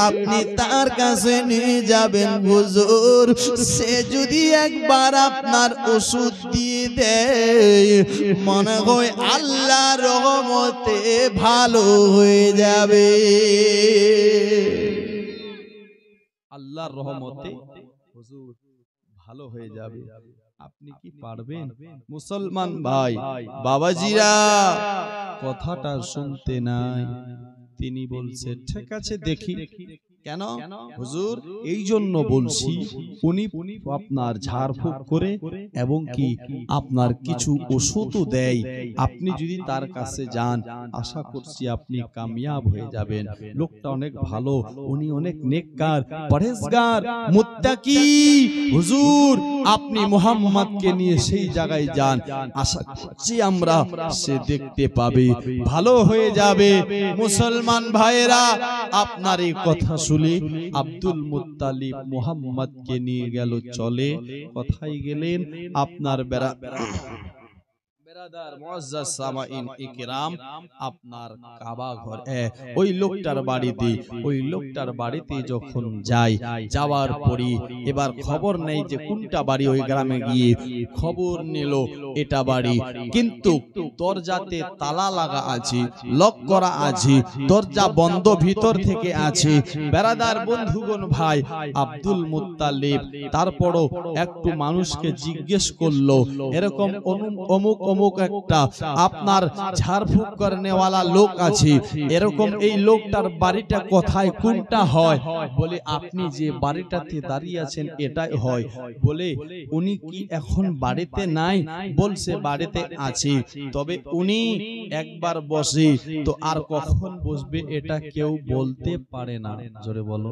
আপনি তার কাছে নিয়ে যাবেন হুজুর সে যদি একবার আপনার ওষুধ দিয়ে দেয় মনে হয় আল্লাহর রহমতে ভালো হয়ে যাবে আল্লাহর রহমতে হুজুর ভালো হয়ে যাবে আপনি কি পারবেন মুসলমান ভাই বাবাজিরা কথাটা শুনতে নাই তিনি বলছে ঠিক আছে দেখি কেন হুজুর এই জন্য বলছি উনি আপনার ঝাড়ফুঁক করে এবং কি আপনার কিছু ওষুধও দেয় আপনি যদি তার কাছে যান আশা করছি আপনি কামিয়াব হয়ে যাবেন লোকটা অনেক ভালো উনি অনেক নেককার পরহেজগার মুত্তাকি হুজুর আপনি মুহাম্মদকে নিয়ে সেই জায়গায় যান আশা করছি আমরা সে দেখতে পাবে ভালো হয়ে যাবে মুসলমান ভাইরা আপনার এই কথা আব্দুল মুত্তালিব মুহাম্মদকে নিয়ে গেল চলে কোথায় গেলেন আপনার বেরাদার মুআজ্জাজ সামাইন ইকরাম আপনার কাবা ঘর ওই লোকটার বাড়িতে যখন যায় যাওয়ার পরে এবার খবর নেই যে কোনটা বাড়ি ওই গ্রামে গিয়ে খবর নিল এটা বাড়ি কিন্তু দরজাতে তালা লাগা আছে লক করা আছে দরজা বন্ধ ভিতর থেকে আছে বেরাদার বন্ধুগণ ভাই আব্দুল মুত্তালিব তারপরও একটু মানুষকে জিজ্ঞেস করলো এরকম অমুক একটা আপনার ঝাড়ফুঁক করনেওয়ালা লোক আছে এরকম এই লোকটার বাড়িটা কোথায় কোনটা হয় বলে আপনি যে বাড়িটাতে দাঁড়িয়ে আছেন এটাই হয় বলে উনি কি এখন বাড়িতে নাই বলছে বাড়িতে আছে তবে উনি একবার বসে তো আর কখন বসবে এটা কেউ বলতে পারে না জোরে বলো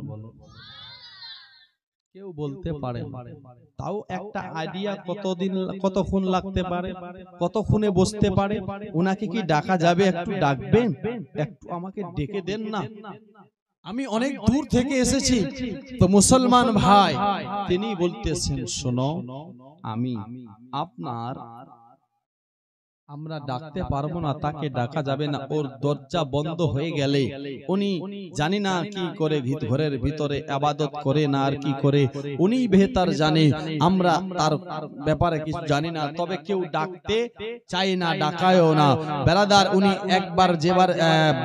কেউ বলতে পারে তাও একটা আইডিয়া কতক্ষণ লাগতে পারে কতক্ষণে বসতে পারে ওনাকে কি ডাকা যাবে একটু ডাকবেন একটু আমাকে ডেকে দেন না আমি অনেক দূর থেকে এসেছি তো মুসলমান ভাই তিনি বলতেছেন শোনো আমি আমরা ডাকতে পারবো না, তাকে ডাকা যাবে না। ওর দরজা বন্ধ হয়ে গেলে উনি জানি না কি করে ঘরের ভিতরে ইবাদত করে না আর কি করে, উনি বেহতার জানে, আমরা তার ব্যাপারে কিছু জানি না। তবে কেউ ডাকতে চাই না, ডাকায়ও না বেরাদার। উনি একবার যেবার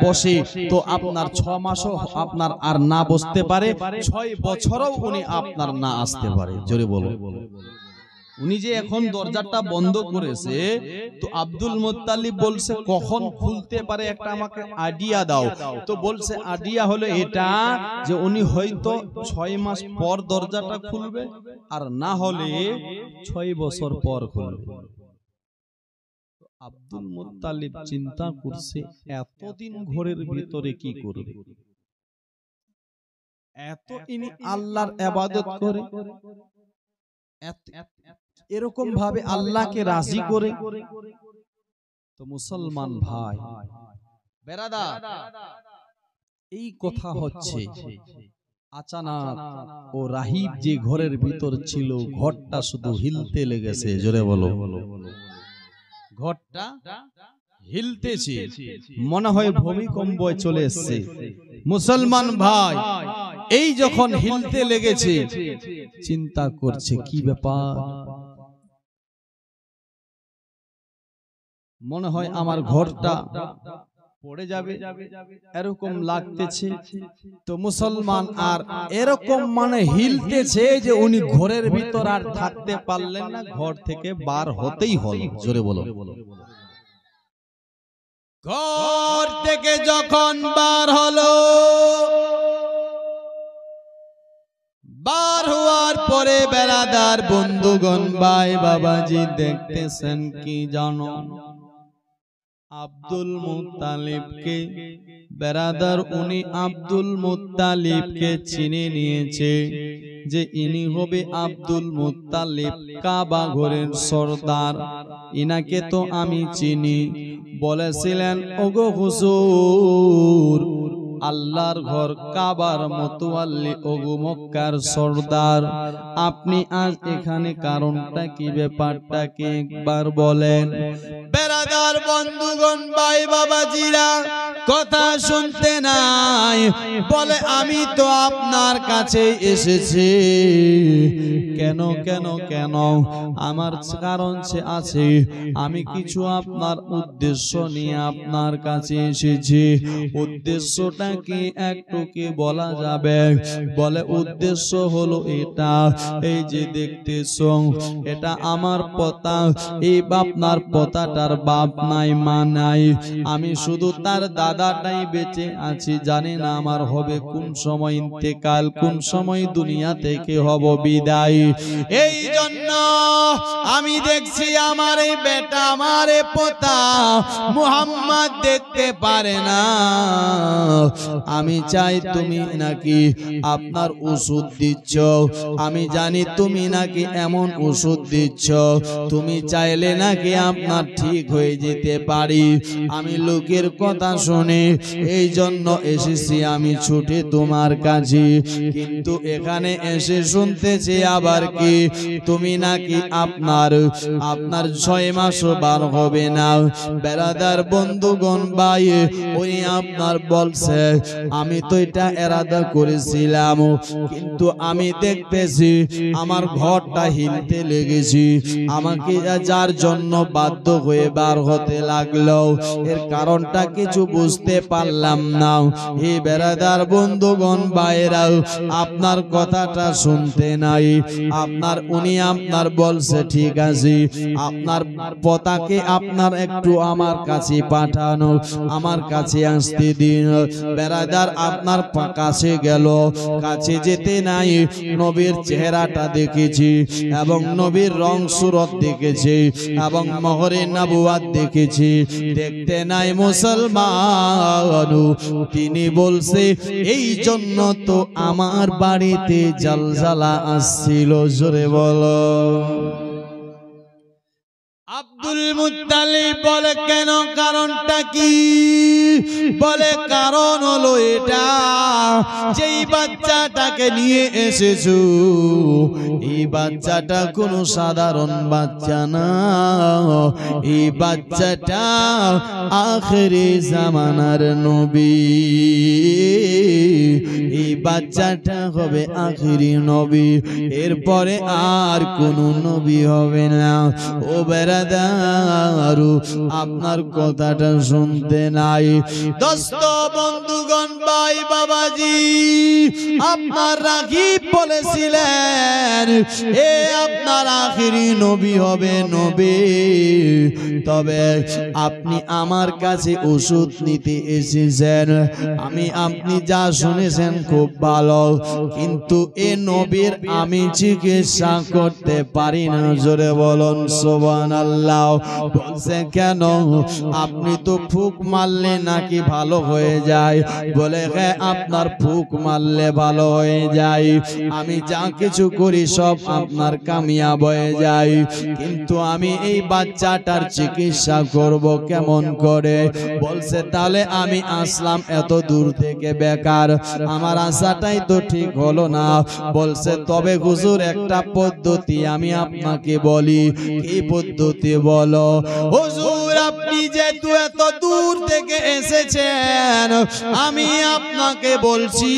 বসে তো আপনার 6 মাসও আপনার আর না বসতে পারে, 6 বছরও উনি আপনার না আসতে পারে। জোরে বলো। উনি যে এখন দরজাটা বন্ধ করেছে, তো আব্দুল মুত্তালিব বলছে কখন খুলতে পারে একটা আমাকে আইডিয়া দাও। তো বলছে আইডিয়া হলো এটা যে উনি হয়তো 6 মাস পর দরজাটা খুলবে, আর না হলে 6 বছর পর খুলবে। আব্দুল মুত্তালিব চিন্তা করছে এতদিন ঘরের ভিতরে কি করবে, এত ইনি আল্লাহর ইবাদত করে, এরকম ভাবে আল্লাহকে রাজি করে। তো মুসলমান ভাই বেরাদার, এই কথা হচ্ছে আচানক ও রাহিব যে ঘরের ভিতর ছিল, ঘরটা শুধু হিলতে লেগেছে। জোরে বলো। ঘরটা হিলতেছে, মনে হয় ভূমিকম্প চলে এসেছে। মুসলমান ভাই এই যখন হিলতে লেগেছে, চিন্তা করছে কি ব্যাপার, মনে হয় আমার ঘরটা পড়ে যাবে, এরকম লাগতেছে। তো মুসলমান আর এরকম মানে হিলতেছে যে উনি ঘরের ভিতর আর থাকতে পারলেন না, ঘর থেকে বার হতেই হলো। জোরে বলো। ঘর থেকে যখন বার হলো, বার হওয়ার পরে বেরাদার বন্ধুগণ ভাই বাবাজি দেখতেছেন কি জানো, আব্দুল মুত্তালিবকে বেরাদার, উনি আব্দুল মুত্তালিবকে চিনে নিয়েছে যে ইনি হবে আব্দুল মুত্তালিব, কাবা ঘরের সরদার। ইনাকে তো আমি চিনি। বলেছিলেন ওগো হুজুর, আল্লাহর ঘর কাবার মুতাওয়াল্লি, ওগো মক্কার সরদার, আপনি আজ এখানে কারণটা কি, ব্যাপারটা কি একবার বলেন। বেরাদার বন্ধুগণ ভাই বাবাজিরা কথা শুনতে নাই, বলে আমি তো আপনার কাছে এসেছি। কেন কেন কেন? আমার কারণ আছে, আমি কিছু আপনার উদ্দেশ্য নিয়ে আপনার কাছে এসেছি। উদ্দেশ্যটা কি একটু কি বলা যাবে? বলে উদ্দেশ্য হলো এটা, এই যে দেখতেছো এটা আমার পোতা, এই আপনার পোতাটার বাপ নাই মা নাই, আমি শুধু তার দাদাটাই বেঁচে আছি। জানি না আমার হবে কোন সময় ইন্তেকাল, কোন সময় দুনিয়া থেকে হব বিদায়। এই জন্য আমি দেখছি আমার এই বেটা, আমার এই পোতা মুহাম্মদ দেখতে পারে না। আমি চাই তুমি নাকি আপনার ওষুধ দিচ্ছ, আমি জানি তুমি নাকি এমন ওষুধ দিচ্ছ, তুমি চাইলে নাকি আপনার ঠিক হয়ে যেতে পারি। আমি লোকের কথা শুনে এই জন্য এসেছি আমি ছুটে তোমার কাছে, কিন্তু এখানে এসে শুনতেছি আবার কি তুমি নাকি আপনার 6 মাসও বার হবে না। বেরাদার বন্ধুগণ ভাই, উনি আপনার বলছে আমি তো এটা এরাদা করেছিলাম, কিন্তু আমি দেখতেছি আমার ঘরটা হিলতে লেগেছি, আমাকে যার জন্য বাধ্য হয়ে বার হতে লাগলো, এর কারণটা কিছু বুঝতে পারলাম না। হে বেরাদার বন্ধুগণ ভাইরা, আপনার কথাটা শুনতে নাই, উনি আপনার বলছে ঠিক আছে, আপনার পোতাকে আপনার একটু আমার কাছে পাঠানো, আমার কাছে আসতে দিন। বেরাদার আপনার কাছে গেল, কাছে যেতে নাই নবীর চেহারাটা দেখেছি এবং নবীর রং সুরত দেখেছি এবং মোহরে নবুয়াত দেখেছি, দেখতে নাই মুসলমান। তিনি বলছে এই জন্য তো আমার বাড়িতে জালজালা আসছিল। জোরে বলো। আব্দুল মুত্তালিব বলে কেন, কারণটা কি? বলে কারণ হলো এটা, যেই বাচ্চাটাকে নিয়ে এসেছো এই বাচ্চাটা কোনো সাধারণ বাচ্চা না, এই বাচ্চাটা আখিরি জামানার নবী, এই বাচ্চাটা হবে আখিরি নবী, এরপরে আর কোন নবী হবে না। ও বেরাদার, আপনার কথাটা শুনতে নাই। দোস্ত বন্ধুগণ, ভাই বাবাজি, আপনার রাগীব বলেছিলেন এ আপনার আখিরি নবী হবে নবী, তবে আপনি আমার কাছে ওষুধ নিতে এসেছেন, আমি আপনি যা শুনেছেন খুব ভালো, কিন্তু এ নবীর আমি চিকিৎসা করতে পারি না। জোরে বলুন সুবহানাল্লাহ। বলছে কেন? আপনি তো ফুক মারলে নাকি ভালো হয়ে যায়। বলে হ্যাঁ, আপনার ফুক মারলে ভালো হয়ে যায়, আমি যা কিছু করি সব আপনার কামিয়াব হয়ে যায়, কিন্তু আমি এই বাচ্চাটার চিকিৎসা করব কেমন করে? বলছে তাহলে আমি আসলাম এত দূর থেকে বেকার, আমার আশাটাই তো ঠিক হলো না। বলছে তবে হুজুর একটা পদ্ধতি আমি আপনাকে বলি। কি পদ্ধতি বলো? হুজুর আপনি যেহেতু এত দূর থেকে এসেছেন, আমি আপনাকে বলছি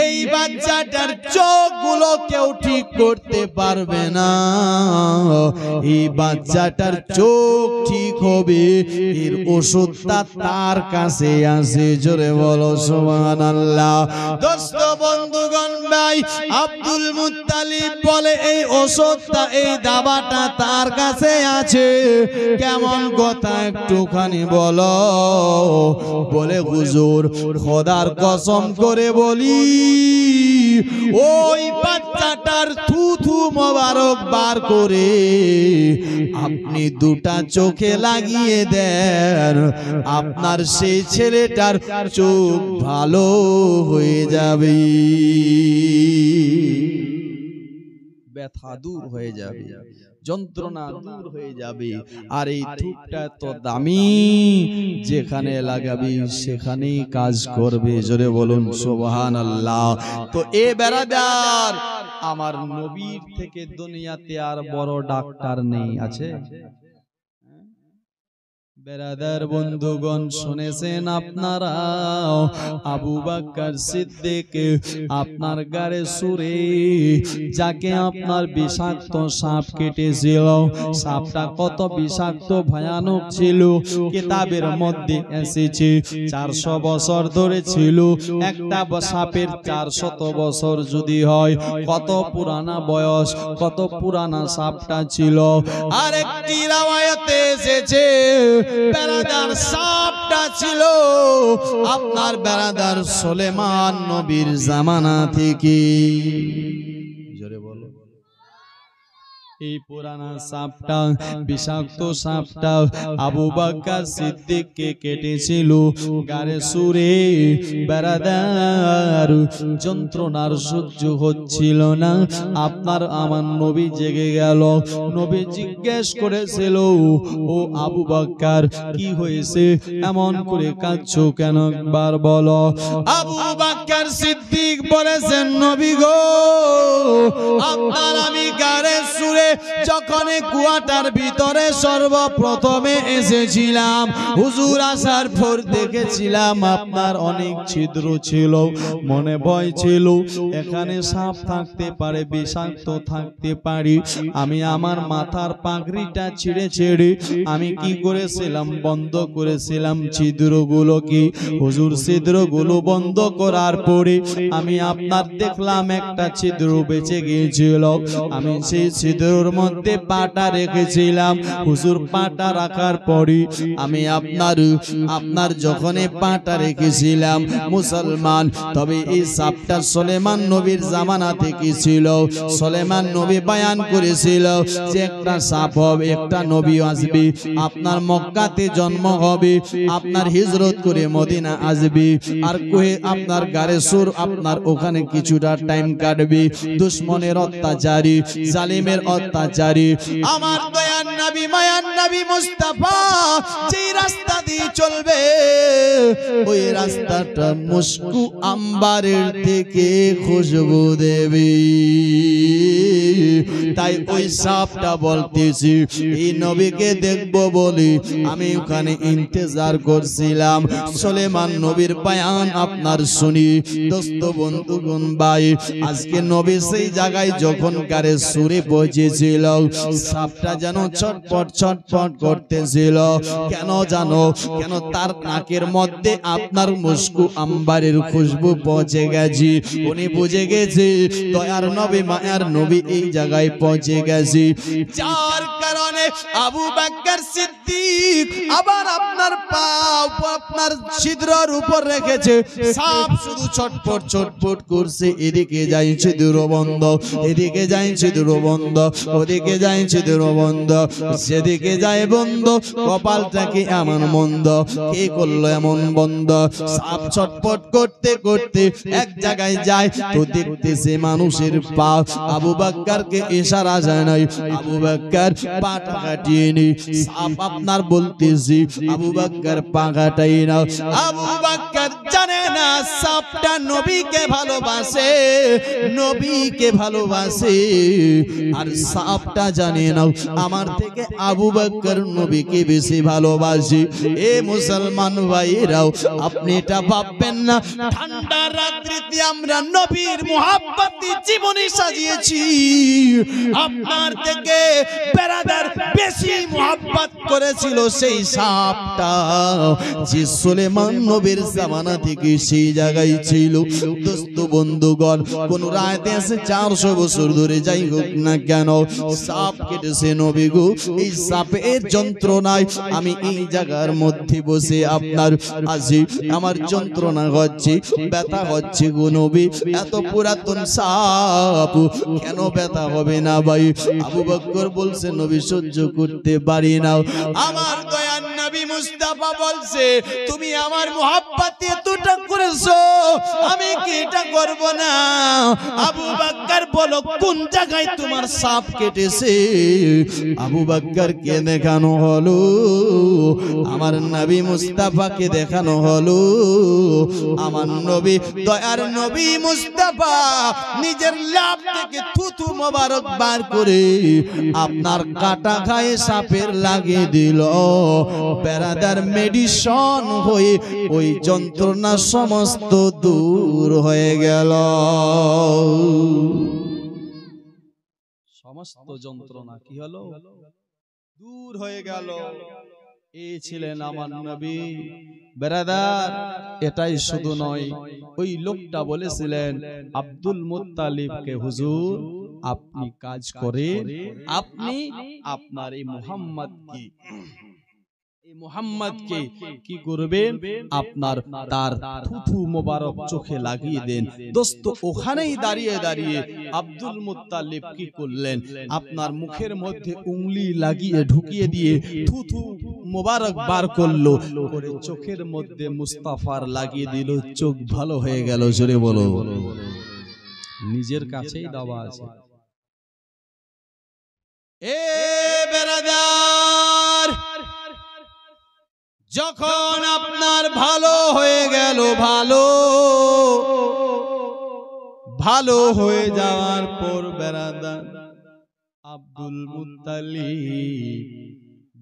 এই বাচ্চাটার চোখগুলো কেউ ঠিক করতে পারবে না, এই বাচ্চাটার চোখ ঠিক হবে, এর ওষুধটা তার কাছে আছে। জোরে বলো সুবহানাল্লাহ। দোস্ত বন্ধুগণ, ভাই আব্দুল মুত্তালিব বলে এই ওষুধটা, এই দাবাটা তার কাছে আছে। কেমন কথা একটুখানি বলো? বলে হুজুর খোদার কসম করে বলি, ওই বাচ্চাটার থুথু মোবারক বার করে আপনি দুটা চোখে লাগিয়ে দেন, আপনার সেই ছেলেটার চোখ ভালো হয়ে যাবে, ব্যথা দূর হয়ে যাবে, যন্ত্রণা দূর হয়ে যাবে। আর এই থুকটা তো দামি, যেখানে লাগাবি সেখানেই কাজ করবে। জোরে বলুন সুবহানাল্লাহ। তো এ বেরাদার, আমার নবীর থেকে দুনিয়াতে আর বড় ডাক্তার নেই, আছে? বেরাদার বন্ধুগণ, শুনেছেন আপনারা আবু বকর সিদ্দিক আপনার গারে সুরে যাকে আপনার বিষাক্ত সাপ কেটেছিল, সাপটা কত বিষাক্ত ভয়ানক ছিল কিতাবের মধ্যে এসেছে। 400 বছর ধরে ছিল, একটা সাপের 400 বছর যদি হয়, কত পুরানা বয়স, কত পুরানা সাপটা ছিল। আরেকটি রাওয়ায়াতে এসেছে বেরাদার সাপটা ছিল আপনার বেরাদার সুলেমান নবীর জামানা থেকে। জোরে বলো। এই পুরানা সাপটা, বিষাক্ত সাপটা আবু বকর সিদ্দিককে কেটেছিল গারে সুরে। বেরাদার যন্ত্রণার সহ্য হচ্ছিল না, আপনার আমার নবী জেগে গেল। নবী জিজ্ঞেস করেছিল, ও আবু বকর কি হয়েছে, এমন করে কাঁদছো কেন, একবার বলো। আবু বকর সিদ্দিক বলেছেন, নবী গো, আপনার আমি গারে সুরে যখন কুয়াটার ভিতরে সর্বপ্রথমে এসেছিলাম, হুজুর আসার পর দেখেছিলাম আপনার অনেক ছিদ্র ছিল, মনে ভয় ছিল এখানে সাপ থাকতে পারে, বিষাক্ত থাকতে পারে। আমি আমার মাথার পাগড়িটা ছিঁড়ে ছিঁড়ে আমি কি করেছিলাম, বন্ধ করেছিলাম ছিদ্রগুলোকে। হুজুর ছিদ্রগুলো বন্ধ করার পরে আমি আপনার দেখলাম একটা ছিদ্র বেঁচে গিয়েছিল, আমি সেই ছিদ্র মধ্যে পাটা রেখেছিলাম। হুজুর পাটা রাখার পরে আমি আপনার যখন পাটা রেখেছিলাম মুসলমান, তবে এই সাপটা সুলেমান নবীর জামানা থেকে ছিল। সুলেমান নবী বয়ান করেছিল যে একটা সাপ হবে, একটা নবী আসবে, আপনার মক্কাতে জন্ম হবে, আপনার হিজরত করে মদিনা আসবে, আর কোহে আপনার গারে সুর আপনার আপনার ওখানে কিছুটা টাইম কাটবে। দুশমনের অত্যাচারী, জালিমের অত্যাচারী আমার দয়ার নবী মায়ার নবী মুস্তাফা যেই রাস্তা দিয়ে চলবে ওই রাস্তাটা মুস্কু আম্বারের থেকে খুশবু দেবে। তাই ওই সাপটা বলতেছি এই নবীকে দেখবো বলি আমি ওখানে ইন্তজার করছিলাম। সুলেমান নবীর বয়ান আপনার শুনি দোস্ত বন্ধুগণ ভাই, আজকে নবী সেই জায়গায় যখন কারে সুরে পৌঁছেছিল সাপটা যেন ছটপট ছটপট করতেছিল। কেন জানো? কেন তার নাকের মধ্যে আপনার মুস্কু আম্বারের খুশবু পৌঁছে গেছে। উনি বুঝে গেছে দয়ার নবী মায়ার নবী এই জায়গায় পৌঁছে গেছে। যার কারণে আবু বকর সিদ্দিক আবার আপনার পা আপনার ছিদ্রের উপর রেখেছে। সাপ শুধু ছটপট ছটপট করছে। এদিকে যায় ছিদ্র বন্ধ, এদিকে যায় ছিদ্র বন্ধ, ওদিকে যায় ছিদ্র বন্ধ, সেদিকে যায় বন্ধ। কপালটাকে এমন বন্ধ, কে করলো এমন বন্ধ? সাপ ছটপট করতে করতে এক জায়গায় যায় তো দেখতেছে মানুষের পা। আবু বকরকে ইশারা জানাই আবু বকর পাটা কাটিয়ে নি। সাপ আপনার বলতেছি আবু বকর পা কাটাই না। আবু বকর জানে না সাপটা নবীকে ভালোবাসে, নবীকে ভালোবাসে। আর সাপটা জানে না আমার থেকে আবু বকর নবীকে বেশি ভালোবাসে। এ মুসলমান ভাইরাও আপনি এটা ভাববেন না ঠান্ডা রাত্রিতে আমরা নবীর মুহাব্বতে জীবনী সাজিয়েছি। আপনার থেকে বেরাদার বেশি মুহাব্বত করেছিল সেই সাপটা যে সুলেমান নবীর জামানা থেকে সেই জায়গায় ছিল। দোস্ত বন্ধুগণ কোন রাতে আছে 400 বছর ধরে যাই হোক না কেন সাপ কেটেছে নবী গো। এই সাপের যন্ত্রণায় আমি এই জায়গার মধ্যে বসে আপনার আছি, আমার যন্ত্রণা হচ্ছে, ব্যথা হচ্ছে গো নবী। এত পুরাতন সাপ কেন ব্যথা হবে না ভাই? আবু বকর বলছে নবী সহ্য করতে পারি না। আমার দয়ার নবী মুস্তাফা বলছে তুমি আমার মুহাব্বতে এতটা করেছো আমি কি এটা করব না? আবু বকর বলো কোন জায়গায় তোমার সাপ কেটেছে? আবু বকরকে দেখানো হলো, আমার নবী মুস্তাফাকে দেখানো হলো। আমার নবী দয়ার নবী মুস্তাফা নিজের লাভ থেকে থুথু মোবারক বার করে আপনার কাটা গায়ে সাপের লাগিয়ে দিল। বেরাদার মেডিসন হয়ে ওই যন্ত্রণা সমস্ত দূর হয়ে গেল। সমস্ত যন্ত্রণা কি হলো? দূর হয়ে গেল। এই ছিলেন আমার নবী। বেরাদার এটাই শুধু নয়, ওই লোকটা বলেছিলেন আব্দুল মুত্তালিবকে হুজুর আপনি কাজ করেন, আপনি আপনার এই মুহাম্মদকে কি করবেন? আপনার তার থুথু মোবারক চোখে লাগিয়ে দেন। দোস্ত ওখানেই দাঁড়িয়ে দাঁড়িয়ে আব্দুল মুত্তালিব কি করলেন? আপনার মুখের মধ্যে উংলি লাগিয়ে ঢুকিয়ে দিয়ে থুথু মোবারক বার করলো, করে চোখের মধ্যে মুস্তাফার লাগিয়ে দিল। চোখ ভালো হয়ে গেল। জোরে বলো। নিজের কাছেই দাওয়া আছে। এ বেরাদার যখন আপনার ভালো হয়ে গেল, ভালো হয়ে যাওয়ার পর বেরাদার আব্দুল মুত্তালিব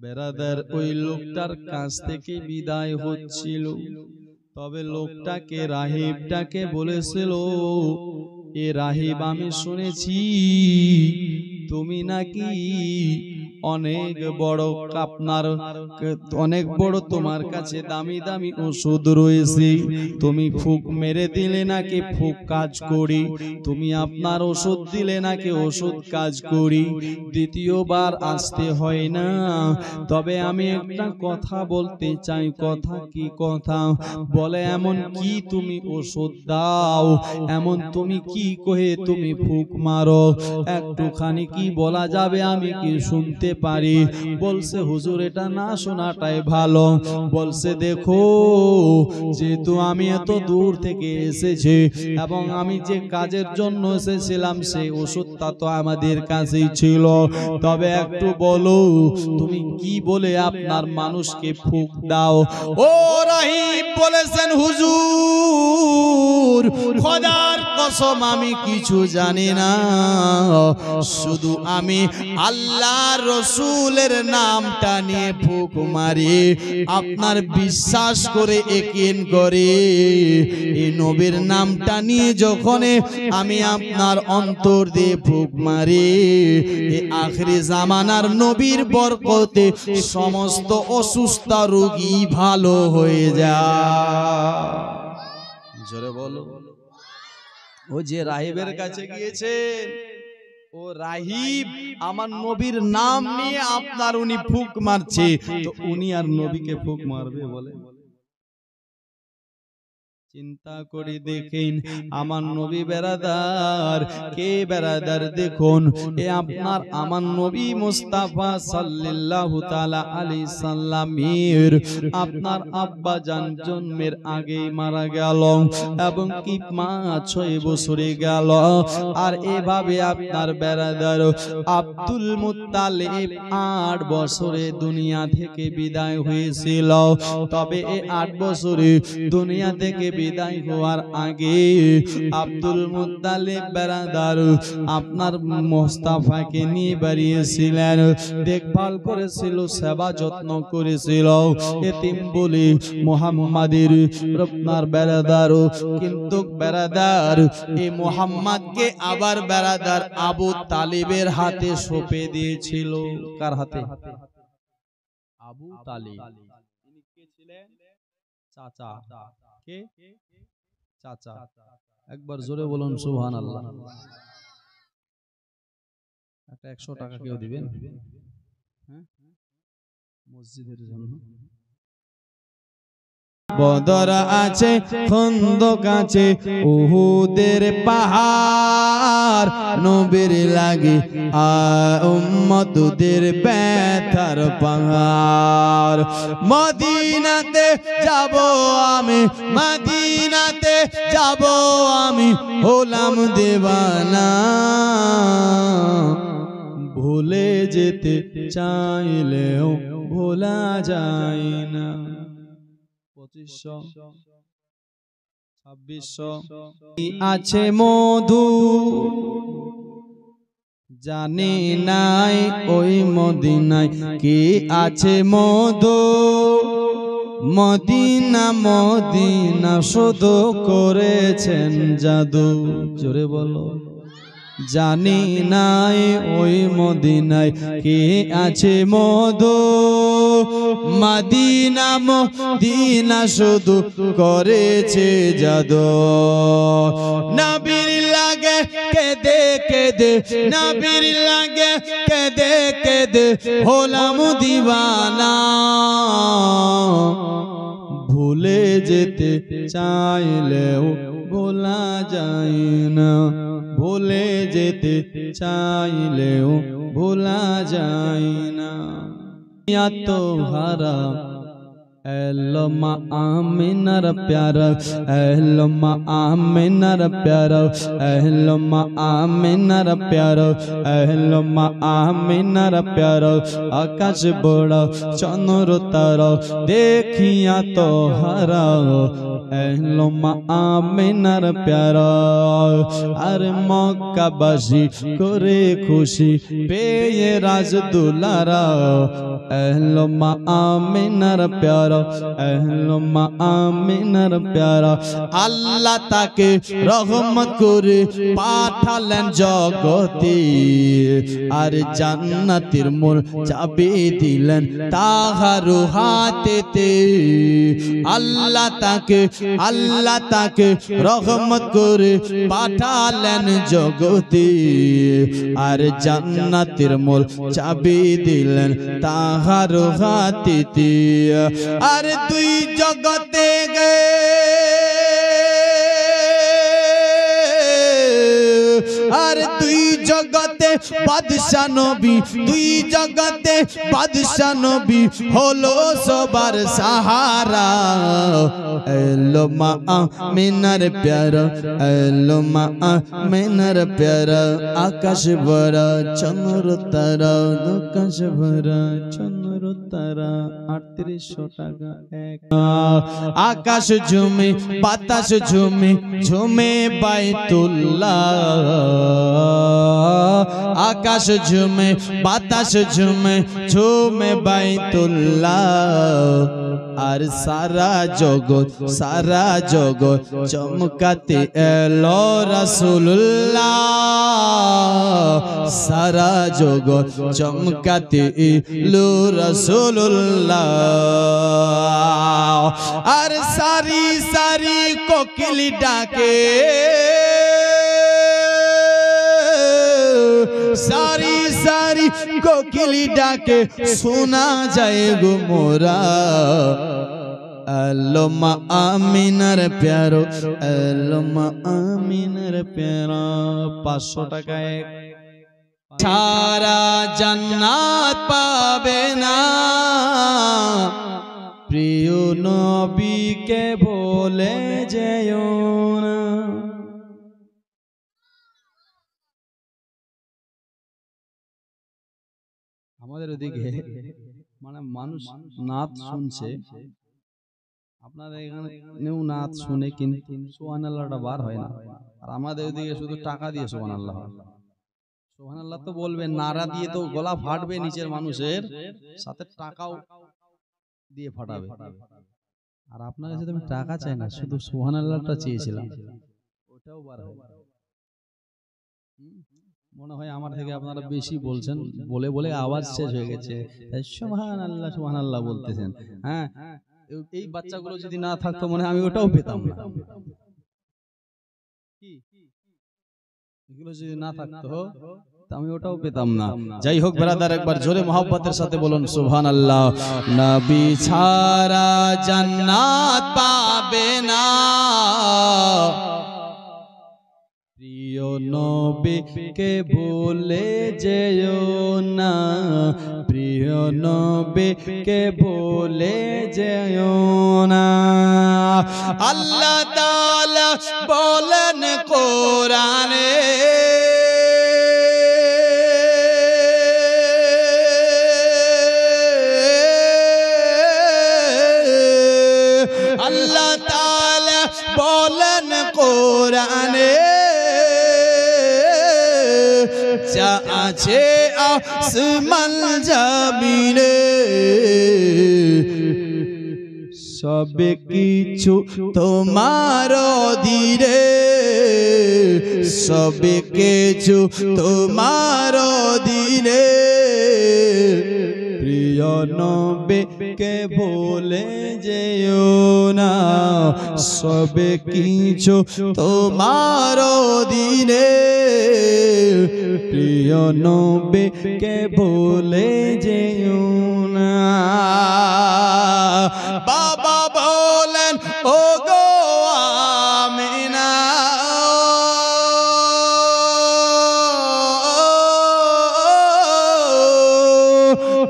বেরাদার ওই লোকটার কাছ থেকে বিদায় হচ্ছিল। তবে লোকটাকে রাহিবটাকে বলেছিল এ রাহিব আমি শুনেছি তুমি নাকি অনেক বড়, আপনার অনেক বড় তোমার কাছে দামি দামি ওষুধ রয়েছে, তুমি ফুক মেরে দিলে নাকি ফুক কাজ করি, তুমি আপনার ওষুধ দিলে নাকি ওষুধ কাজ করি, দ্বিতীয়বার আসতে হয় না। তবে আমি একটা কথা বলতে চাই। কথা কি কথা? বলে এমন কি তুমি ওষুধ দাও, এমন তুমি কি কহে তুমি ফুক মারো, একটুখানি কি বলা যাবে? আমি কি শুনতে পারি। বলছে হুজুর এটা না শোনাটাই ভালো। বলছে দেখো, যেহেতু আমি এত দূর থেকে এসেছি এবং আমি যে কাজের জন্য এসেছিলাম সেই ওষুধটা তো আমাদের কাছেই ছিল, তবে একটু বলো তুমি কি বলে আপনার মানুষকে ফুঁক দাও। ও রাহিব বলেছেন হুজুর খোদার কসম আমি কিছু জানি না, শুধু আমি আল্লাহর রসুলের নামটা নিয়ে ফুঁক মারি, আপনার বিশ্বাস করে একিন করে এই নবীর নামটা নিয়ে যখন আমি আপনার অন্তর দিয়ে ফুঁক মারি, এই আখিরি জামানার নবীর বরকতে সমস্ত অসুস্থ রোগী ভালো হয়ে যায়। জোরে বলো। ও যে রাহিবের কাছে গিয়েছে, ও রাহিব আমার নবীর নাম নিয়ে আপনার উনি ফুঁক মারছে, তো উনি আর নবীকে ফুঁক মারবে বলে? চিন্তা করে দেখেন আমার নবী বেরাদার কে বেরাদার, দেখুন এ আপনার আমার নবী মুস্তাফা সাল্লাল্লাহু তাআলা আলাইহি সাল্লামের আপনার আব্বা জান জন্মের আগেই মারা গেল এবং কি 5-6 বছরে গেল। আর এভাবে আপনার বেরাদার আব্দুল মুত্তালিব 8 বছরে দুনিয়া থেকে বিদায় হয়েছিল। তবে এই 8 বছরে দুনিয়া থেকে বিদায় হওয়ার আগে আব্দুল মুত্তালিব বেরাদার আপনার মুস্তাফাকে নিয়ে বেরিয়েছিলেন, দেখভাল করেছিল, সেবা যত্ন করেছিল, এতিম বলে মুহাম্মাদের আপনার বেরাদার। কিন্তু বেরাদার এই মুহাম্মাদকে আবার বেরাদার আবু তালিবের হাতে সঁপে দিয়েছিল। কার হাতে? আবু তালিব। তিনি কে ছিলেন? চাচা। কে? চাচা। একবার জোরে বলুন সুবহানাল্লাহ। একটা 100 টাকা কেউ দিবেন? হ্যাঁ, মসজিদের জন্য। বদর আছে, খন্দক আছে, উহুদের পাহাড়, নবীর লাগে উম্মতদের ব্যথার পাহাড়। মদিনাতে যাব আমি, মদিনাতে যাব আমি, হলাম দেওয়ানা, ভুলে যেতে চাইলেও ভোলা যায় না। 2500 2600 আছে মধু জানি নাই ওই মদিনায় কি আছে মধু, মদিনা মদিনা শুধু করেছেন জাদু। জোরে বলো। জানি নাই ওই মদিনায় কি আছে মধু, মদিনা মদিনা শুধু করেছে জাদু। নবীর লাগে কেঁদে কেঁদে, নবীর লাগে কেঁদে কেঁদে হলাম দিওয়ানা, ভুলে যেতে চাইলেও ভোলা যায় না, ভুলে যেতে চাইলেও ভোলা যায় না। তো হারা এলো মা আমিনার প্যারা, এলো মা আমিনার প্যারা, এলো মা আমিনার প্যারা, এলো মা আমিনার প্যারা। আকাশ বড় চন্দ্র তারা দেখিয়া তো হারা, এলো মা আমিনার প্যারা। আর মক্কাবাসী করে খুশি পেয়ে রাজ দুলারা, এলো মা আমিনার প্যারা, এলো মা আমিনার প্যারা। আল্লাহ তাকে রহমত করে পাঠালেন জগতে, আর জান্নাতের মোর চাবি দিলেন তাহার হাতেতে। আল্লাহ তাকে রহমত করে পাঠালেন জগতে, আর জান্নাতের মোর চাবি দিলেন তাহার হাতেতে। আর তুই জগতে গে, আর তুই জগতে বাদশা নবী, দুই জগতে বাদশা নবী হলো সবার সাহারা। এলো মা আমিনার প্যারা, এলো মা আমিনার প্যারা, আকাশ ভরা চন্দ্র তারা, আকাশ ভরা চন্দ্র তারা। 3800 টাকা এক। আকাশ ঝুমে বাতাস ঝুমে ঝুমে বাইতুল্লাহ, আকাশ ঝুমে বাতাস ঝুমে ঝুমে বাইতুল্লাহ। আর সারা জগৎ চমকাতে এলো রাসূলুল্লাহ, সারা জগৎ চমকাতে এলো রাসূলুল্লাহ। আর সারি সারি কোকিল ডাকে, সারি সারি কোকিল ডাকে শোনা যায় গো মোরা। এলো মা আমিনার প্যারো, এলো মা আমিনার প্যারা। 500 টাকা এক। সারা জান্নাত পাবে না প্রিয় নবীকে বলে যেও না। আমাদের ওদিকে মানে মানুষ নাচ শুনছে, আপনাদের এখানেও নাচ শুনে কিন্তু সুবহানাল্লাহটা বার হয় না। আর আমাদের ওদিকে শুধু টাকা দিয়ে সুবহানাল্লাহ, সুবহানাল্লাহ তো বলবেন, নারা দিয়ে তো গলা ফাটবে নিচের মানুষের, সাথে টাকাও দিয়ে ফাটাবে। আর আপনার কাছে তো আমি টাকা চাই না, শুধু সুবহানাল্লাহটা চেয়েছিলাম, ওটাও বার হয়। মনে হয় আমার থেকে আপনারা বেশি বলছেন, বলে বলে আওয়াজ শেষ হয়ে গেছে, সুবহানাল্লাহ সুবহানাল্লাহ বলতেছেন। হ্যাঁ, এই বাচ্চাগুলো যদি না থাকতো মনে হয় আমি ওটাও পেতাম না। এগুলো যদি না থাকতো আমি ওটাও পেতাম না। যাই হোক ব্রাদার, একবার জোরে মোহাব্বতের সাথে বলুন সুবহানাল্লাহ। নবী ছাড়া জান্নাত পাবে না প্রিয় নবীকে ভুলে যেও না, প্রিয় নবীকে ভুলে যেও না। আল্লাহ তাআলা বলেন কোরআনে, আল্লাহ তাআলা বলেন কোরআনে, যা আছে আসমান জমিনে সব কিছু তোমার অধীনে, সব কিছু তোমার অধীনে। প্রিয় নবীকে ভুলে যেও না, সব কিছু তোমার অধীনে। প্রিয় নবীকে ভুলে যেও না। বাবা বলেন ও গো আমিনা,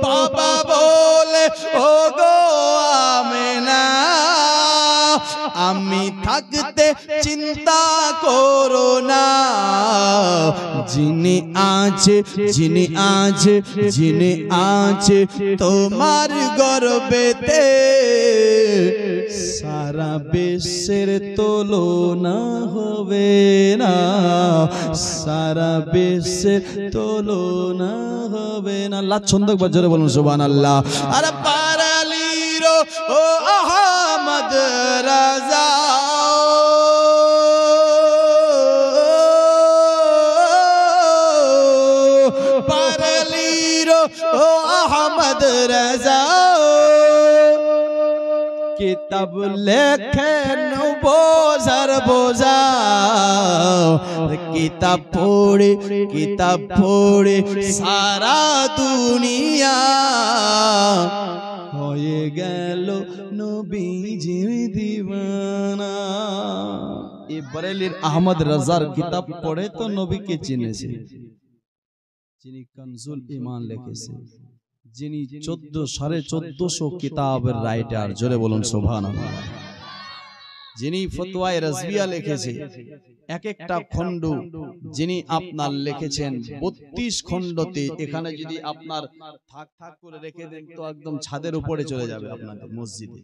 বাবা বলে ও গো আমিনা, আমি থাকতে চিন্তা করো না, যিনি আছে যিনি আছে যিনি আছে তোমার গর্বেতে, সারা বিশ্বের তুলনা হবে না, সারা বিশ্বের তুলনা হবে না। আল্লাহ ছন্দ একবার জোরে বলুন সুবহানাল্লাহ। আরে পারালিরো ও আহমদ রাজা, পারালিরো ও আহমদ রাজা, কিতাব লেখেন বোঝার বোঝা, কিতাব পড়ে সারা দুনিয়া হয়ে গেল নবীজির দিওয়ানা। এই বরেলির আহমদ রাজার কিতাব পড়ে তো নবীকে চিনেছে। যিনি কানজুল ঈমান লিখেছে, যিনি 1450 কিতাবের রাইটার, জোরে বলুন সুবহানাল্লাহ। যিনি ফতোয়ায়ে রাজবিয়া লিখেছে, এক একটা খণ্ড যিনি আপনার লিখেছেন 32 খণ্ডতে। এখানে যদি আপনার থাক থাক করে রেখে দেন তো একদম ছাদের উপরে চলে যাবে আপনাদের মসজিদে।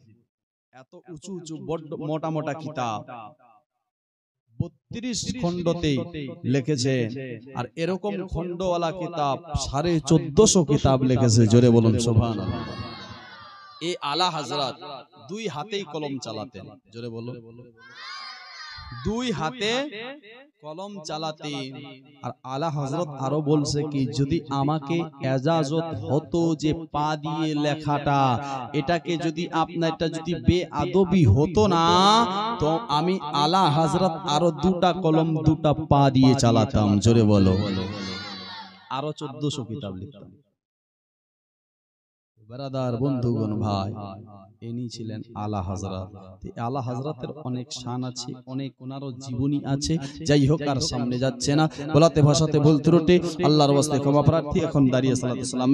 এত উঁচু উঁচু বড় মোটা মোটা কিতাব 32 খণ্ডতে লিখেছেন। আর এরকম খণ্ডওয়ালা কিতাব 1450 কিতাব লিখেছে, জোরে বলুন সুবহানাল্লাহ। এই আলা হযরত দুই হাতেই কলম চালাতেন, জোরে বলুন, দুই হাতে কলম চালাতেন। আর আলা হযরত আরো বলছে কি, যদি আমাকে এজাজত হতো যে পা দিয়ে লেখাটা, এটাকে যদি আপনারটা যদি বেআদবি হতো না, তো আমি আলা হযরত আরো দুটা কলম দুটা পা দিয়ে চালাতাম, জোরে বলো, আরো 1400 কিতাব লিখতাম। ব্রাদার, বন্ধুগণ, ভাই, ইনি ছিলেন আলা হযরত। আলা হযরতের অনেক শান আছে, অনেক ওনারও জীবনী আছে। যাই হোক, আর সামনে যাচ্ছে না, বলাতে ভাষাতে ভুল ত্রুটি আল্লাহর ওয়াস্তে ক্ষমা প্রার্থী। এখন দাঁড়িয়ে সালাতু সালাম